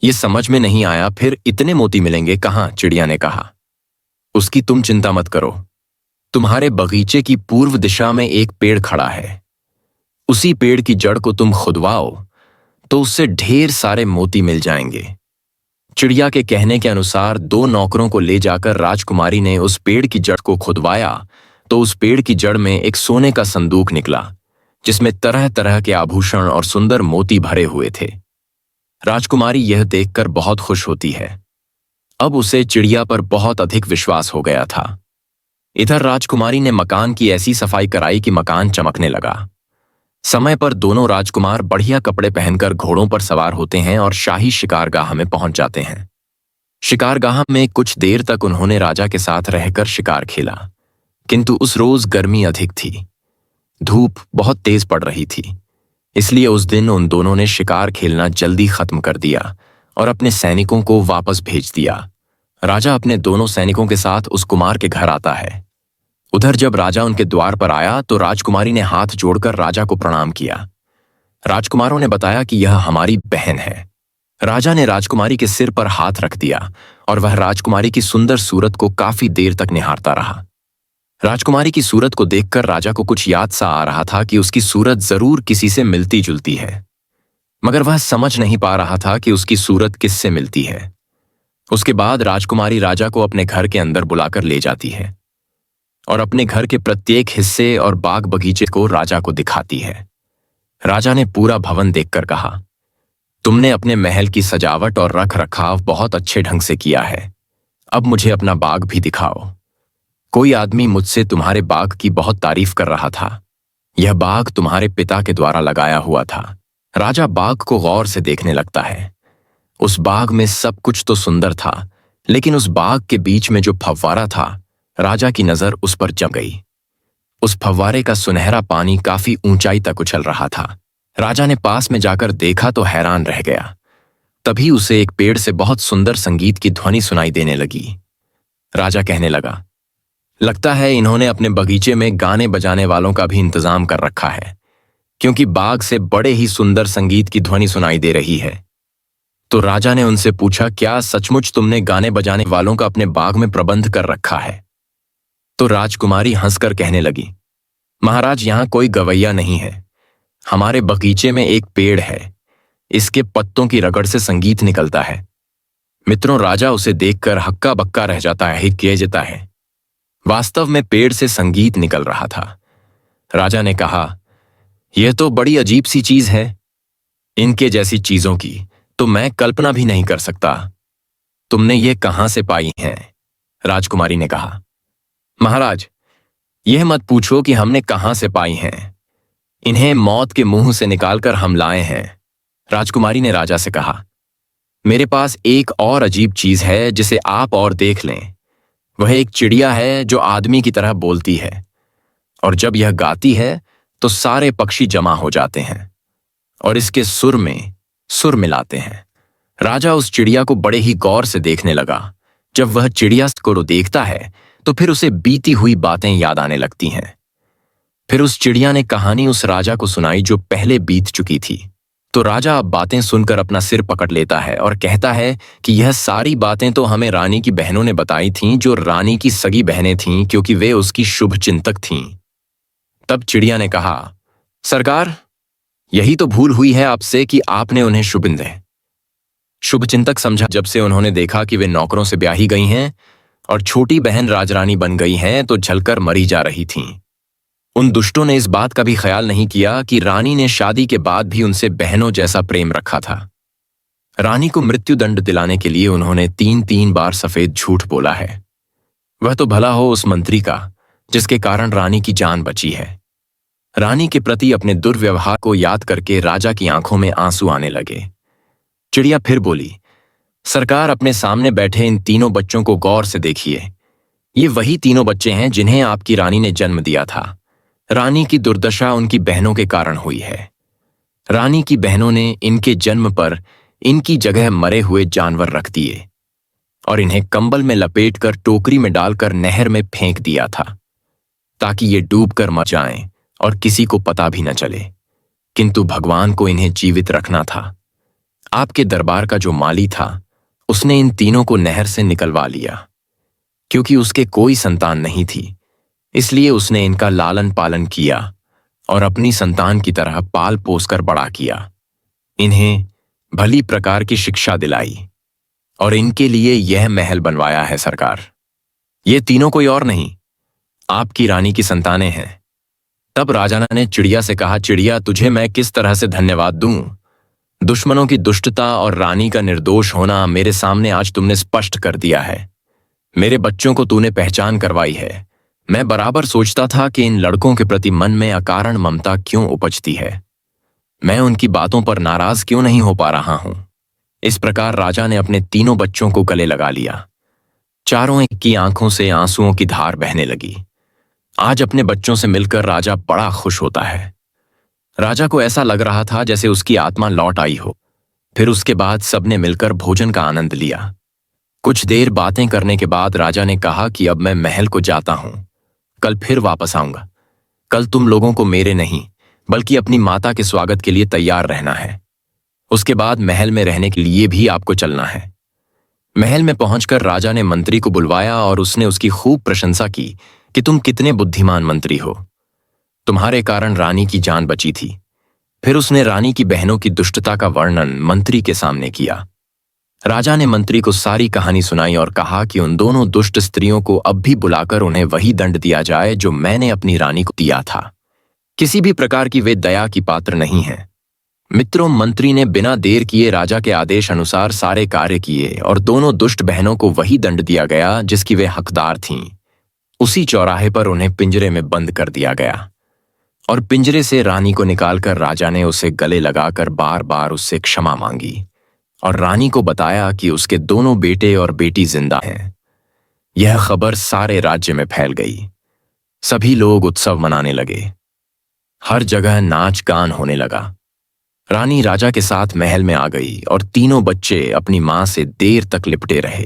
ये समझ में नहीं आया। फिर इतने मोती मिलेंगे कहां? चिड़िया ने कहा, उसकी तुम चिंता मत करो। तुम्हारे बगीचे की पूर्व दिशा में एक पेड़ खड़ा है। उसी पेड़ की जड़ को तुम खुदवाओ तो उससे ढेर सारे मोती मिल जाएंगे। चिड़िया के कहने के अनुसार दो नौकरों को ले जाकर राजकुमारी ने उस पेड़ की जड़ को खुदवाया तो उस पेड़ की जड़ में एक सोने का संदूक निकला, जिसमें तरह तरह के आभूषण और सुंदर मोती भरे हुए थे। राजकुमारी यह देखकर बहुत खुश होती है। अब उसे चिड़िया पर बहुत अधिक विश्वास हो गया था। इधर राजकुमारी ने मकान की ऐसी सफाई कराई कि मकान चमकने लगा। समय पर दोनों राजकुमार बढ़िया कपड़े पहनकर घोड़ों पर सवार होते हैं और शाही शिकारगाह में पहुंच जाते हैं। शिकारगाह में कुछ देर तक उन्होंने राजा के साथ रहकर शिकार खेला, किंतु उस रोज गर्मी अधिक थी। धूप बहुत तेज पड़ रही थी, इसलिए उस दिन उन दोनों ने शिकार खेलना जल्दी खत्म कर दिया और अपने सैनिकों को वापस भेज दिया। राजा अपने दोनों सैनिकों के साथ उस कुमार के घर आता है। उधर जब राजा उनके द्वार पर आया तो राजकुमारी ने हाथ जोड़कर राजा को प्रणाम किया। राजकुमारों ने बताया कि यह हमारी बहन है। राजा ने राजकुमारी के सिर पर हाथ रख दिया और वह राजकुमारी की सुंदर सूरत को काफी देर तक निहारता रहा। राजकुमारी की सूरत को देखकर राजा को कुछ याद सा आ रहा था कि उसकी सूरत जरूर किसी से मिलती जुलती है, मगर वह समझ नहीं पा रहा था कि उसकी सूरत किससे मिलती है। उसके बाद राजकुमारी राजा को अपने घर के अंदर बुलाकर ले जाती है और अपने घर के प्रत्येक हिस्से और बाग बगीचे को राजा को दिखाती है। राजा ने पूरा भवन देखकर कहा, तुमने अपने महल की सजावट और रख रखाव बहुत अच्छे ढंग से किया है। अब मुझे अपना बाग भी दिखाओ। कोई आदमी मुझसे तुम्हारे बाग की बहुत तारीफ कर रहा था। यह बाग तुम्हारे पिता के द्वारा लगाया हुआ था। राजा बाग को गौर से देखने लगता है। उस बाग में सब कुछ तो सुंदर था, लेकिन उस बाग के बीच में जो फव्वारा था, राजा की नजर उस पर जम गई। उस फव्वारे का सुनहरा पानी काफी ऊंचाई तक उछल रहा था। राजा ने पास में जाकर देखा तो हैरान रह गया। तभी उसे एक पेड़ से बहुत सुंदर संगीत की ध्वनि सुनाई देने लगी। राजा कहने लगा, लगता है इन्होंने अपने बगीचे में गाने बजाने वालों का भी इंतजाम कर रखा है, क्योंकि बाग से बड़े ही सुंदर संगीत की ध्वनि सुनाई दे रही है। तो राजा ने उनसे पूछा, क्या सचमुच तुमने गाने बजाने वालों का अपने बाग में प्रबंध कर रखा है? तो राजकुमारी हंसकर कहने लगी, महाराज, यहां कोई गवैया नहीं है। हमारे बगीचे में एक पेड़ है, इसके पत्तों की रगड़ से संगीत निकलता है। मित्रों, राजा उसे देखकर हक्का बक्का रह जाता है, किए जाता है। वास्तव में पेड़ से संगीत निकल रहा था। राजा ने कहा, यह तो बड़ी अजीब सी चीज है। इनके जैसी चीजों की तो मैं कल्पना भी नहीं कर सकता। तुमने ये कहां से पाई हैं? राजकुमारी ने कहा, महाराज, यह मत पूछो कि हमने कहां से पाई हैं। इन्हें मौत के मुंह से निकालकर हम लाए हैं। राजकुमारी ने राजा से कहा, मेरे पास एक और अजीब चीज है जिसे आप और देख लें। वह एक चिड़िया है जो आदमी की तरह बोलती है, और जब यह गाती है तो सारे पक्षी जमा हो जाते हैं और इसके सुर में सुर मिलाते हैं। राजा उस चिड़िया को बड़े ही गौर से देखने लगा। जब वह चिड़िया को देखता है तो फिर उसे बीती हुई बातें याद आने लगती हैं। फिर उस चिड़िया ने कहानी उस राजा को सुनाई जो पहले बीत चुकी थी। तो राजा अब बातें सुनकर अपना सिर पकड़ लेता है और कहता है कि यह सारी बातें तो हमें रानी की बहनों ने बताई थीं, जो रानी की सगी बहनें थीं, क्योंकि वे उसकी शुभ चिंतक थीं। तब चिड़िया ने कहा, सरकार, यही तो भूल हुई है आपसे कि आपने उन्हें शुभचिंतक समझा। जब से उन्होंने देखा कि वे नौकरों से ब्याही गई हैं और छोटी बहन राजरानी बन गई हैं तो जलकर मरी जा रही थीं। उन दुष्टों ने इस बात का भी ख्याल नहीं किया कि रानी ने शादी के बाद भी उनसे बहनों जैसा प्रेम रखा था। रानी को मृत्युदंड दिलाने के लिए उन्होंने 3-3 बार सफेद झूठ बोला है। वह तो भला हो उस मंत्री का जिसके कारण रानी की जान बची है। रानी के प्रति अपने दुर्व्यवहार को याद करके राजा की आंखों में आंसू आने लगे। चिड़िया फिर बोली, सरकार, अपने सामने बैठे इन तीनों बच्चों को गौर से देखिए। ये वही तीनों बच्चे हैं जिन्हें आपकी रानी ने जन्म दिया था। रानी की दुर्दशा उनकी बहनों के कारण हुई है। रानी की बहनों ने इनके जन्म पर इनकी जगह मरे हुए जानवर रख दिए और इन्हें कंबल में लपेटकर टोकरी में डालकर नहर में फेंक दिया था, ताकि ये डूबकर मर जाएं और किसी को पता भी न चले। किंतु भगवान को इन्हें जीवित रखना था। आपके दरबार का जो माली था उसने इन तीनों को नहर से निकलवा लिया। क्योंकि उसके कोई संतान नहीं थी, इसलिए उसने इनका लालन पालन किया और अपनी संतान की तरह पाल पोस कर बड़ा किया। इन्हें भली प्रकार की शिक्षा दिलाई और इनके लिए यह महल बनवाया है सरकार। ये तीनों कोई और नहीं, आपकी रानी की संतानें हैं। तब राजा ने चिड़िया से कहा, चिड़िया, तुझे मैं किस तरह से धन्यवाद दूं? दुश्मनों की दुष्टता और रानी का निर्दोष होना मेरे सामने आज तुमने स्पष्ट कर दिया है। मेरे बच्चों को तूने पहचान करवाई है। मैं बराबर सोचता था कि इन लड़कों के प्रति मन में अकारण ममता क्यों उपजती है। मैं उनकी बातों पर नाराज क्यों नहीं हो पा रहा हूं। इस प्रकार राजा ने अपने तीनों बच्चों को गले लगा लिया। चारों की आंखों से आंसुओं की धार बहने लगी। आज अपने बच्चों से मिलकर राजा बड़ा खुश होता है। राजा को ऐसा लग रहा था जैसे उसकी आत्मा लौट आई हो। फिर उसके बाद सबने मिलकर भोजन का आनंद लिया। कुछ देर बातें करने के बाद राजा ने कहा कि अब मैं महल को जाता हूं, कल फिर वापस आऊंगा। कल तुम लोगों को मेरे नहीं बल्कि अपनी माता के स्वागत के लिए तैयार रहना है। उसके बाद महल में रहने के लिए भी आपको चलना है। महल में पहुंचकर राजा ने मंत्री को बुलवाया और उसने उसकी खूब प्रशंसा की कि तुम कितने बुद्धिमान मंत्री हो। तुम्हारे कारण रानी की जान बची थी। फिर उसने रानी की बहनों की दुष्टता का वर्णन मंत्री के सामने किया। राजा ने मंत्री को सारी कहानी सुनाई और कहा कि उन दोनों दुष्ट स्त्रियों को अब भी बुलाकर उन्हें वही दंड दिया जाए जो मैंने अपनी रानी को दिया था। किसी भी प्रकार की वे दया की पात्र नहीं है। मित्रों, मंत्री ने बिना देर किए राजा के आदेश अनुसार सारे कार्य किए और दोनों दुष्ट बहनों को वही दंड दिया गया जिसकी वे हकदार थीं। उसी चौराहे पर उन्हें पिंजरे में बंद कर दिया गया और पिंजरे से रानी को निकालकर राजा ने उसे गले लगाकर बार बार उससे क्षमा मांगी और रानी को बताया कि उसके दोनों बेटे और बेटी जिंदा हैं। यह खबर सारे राज्य में फैल गई। सभी लोग उत्सव मनाने लगे। हर जगह नाच गान होने लगा। रानी राजा के साथ महल में आ गई और तीनों बच्चे अपनी मां से देर तक लिपटे रहे।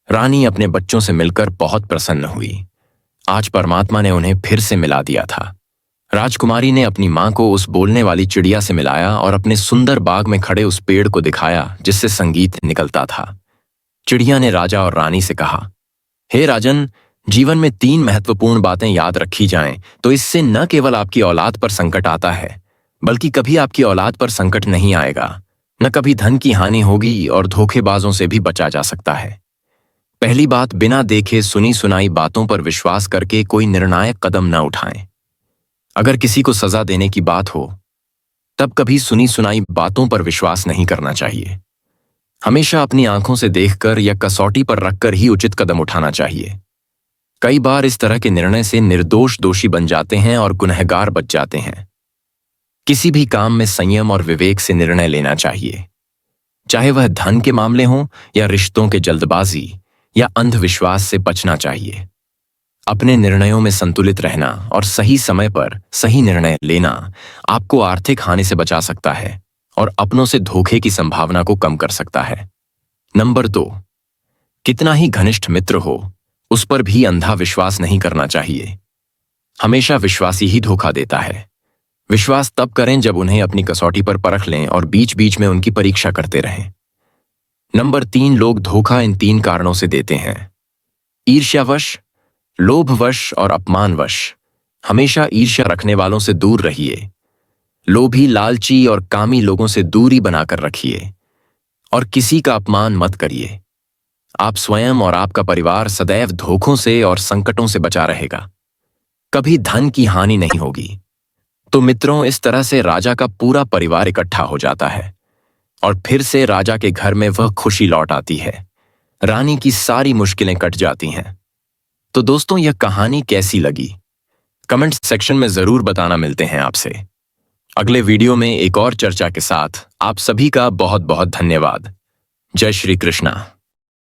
रानी अपने बच्चों से मिलकर बहुत प्रसन्न हुई। आज परमात्मा ने उन्हें फिर से मिला दिया था। राजकुमारी ने अपनी मां को उस बोलने वाली चिड़िया से मिलाया और अपने सुंदर बाग में खड़े उस पेड़ को दिखाया जिससे संगीत निकलता था। चिड़िया ने राजा और रानी से कहा, हे राजन, जीवन में 3 महत्वपूर्ण बातें याद रखी जाएं तो इससे न केवल आपकी औलाद पर संकट आता है, बल्कि कभी आपकी औलाद पर संकट नहीं आएगा। न कभी धन की हानि होगी और धोखेबाजों से भी बचा जा सकता है। पहली बात, बिना देखे सुनी सुनाई बातों पर विश्वास करके कोई निर्णायक कदम न उठाएं। अगर किसी को सजा देने की बात हो तब कभी सुनी सुनाई बातों पर विश्वास नहीं करना चाहिए। हमेशा अपनी आंखों से देखकर या कसौटी पर रखकर ही उचित कदम उठाना चाहिए। कई बार इस तरह के निर्णय से निर्दोष दोषी बन जाते हैं और गुनहगार बच जाते हैं। किसी भी काम में संयम और विवेक से निर्णय लेना चाहिए, चाहे वह धन के मामले हों या रिश्तों के जल्दबाजी या अंधविश्वास से बचना चाहिए। अपने निर्णयों में संतुलित रहना और सही समय पर सही निर्णय लेना आपको आर्थिक हानि से बचा सकता है और अपनों से धोखे की संभावना को कम कर सकता है। नंबर 2, कितना ही घनिष्ठ मित्र हो, उस पर भी अंधा विश्वास नहीं करना चाहिए। हमेशा विश्वासी ही धोखा देता है। विश्वास तब करें जब उन्हें अपनी कसौटी पर परख लें और बीच बीच में उनकी परीक्षा करते रहें। नंबर 3, लोग धोखा इन 3 कारणों से देते हैं: ईर्ष्यावश, लोभवश और अपमानवश। हमेशा ईर्ष्या रखने वालों से दूर रहिए। लोभी, लालची और कामी लोगों से दूरी बनाकर रखिए और किसी का अपमान मत करिए। आप स्वयं और आपका परिवार सदैव धोखों से और संकटों से बचा रहेगा। कभी धन की हानि नहीं होगी। तो मित्रों, इस तरह से राजा का पूरा परिवार इकट्ठा हो जाता है और फिर से राजा के घर में वह खुशी लौट आती है। रानी की सारी मुश्किलें कट जाती हैं। तो दोस्तों, यह कहानी कैसी लगी? कमेंट सेक्शन में जरूर बताना। मिलते हैं आपसे अगले वीडियो में एक और चर्चा के साथ। आप सभी का बहुत बहुत धन्यवाद। जय श्री कृष्णा।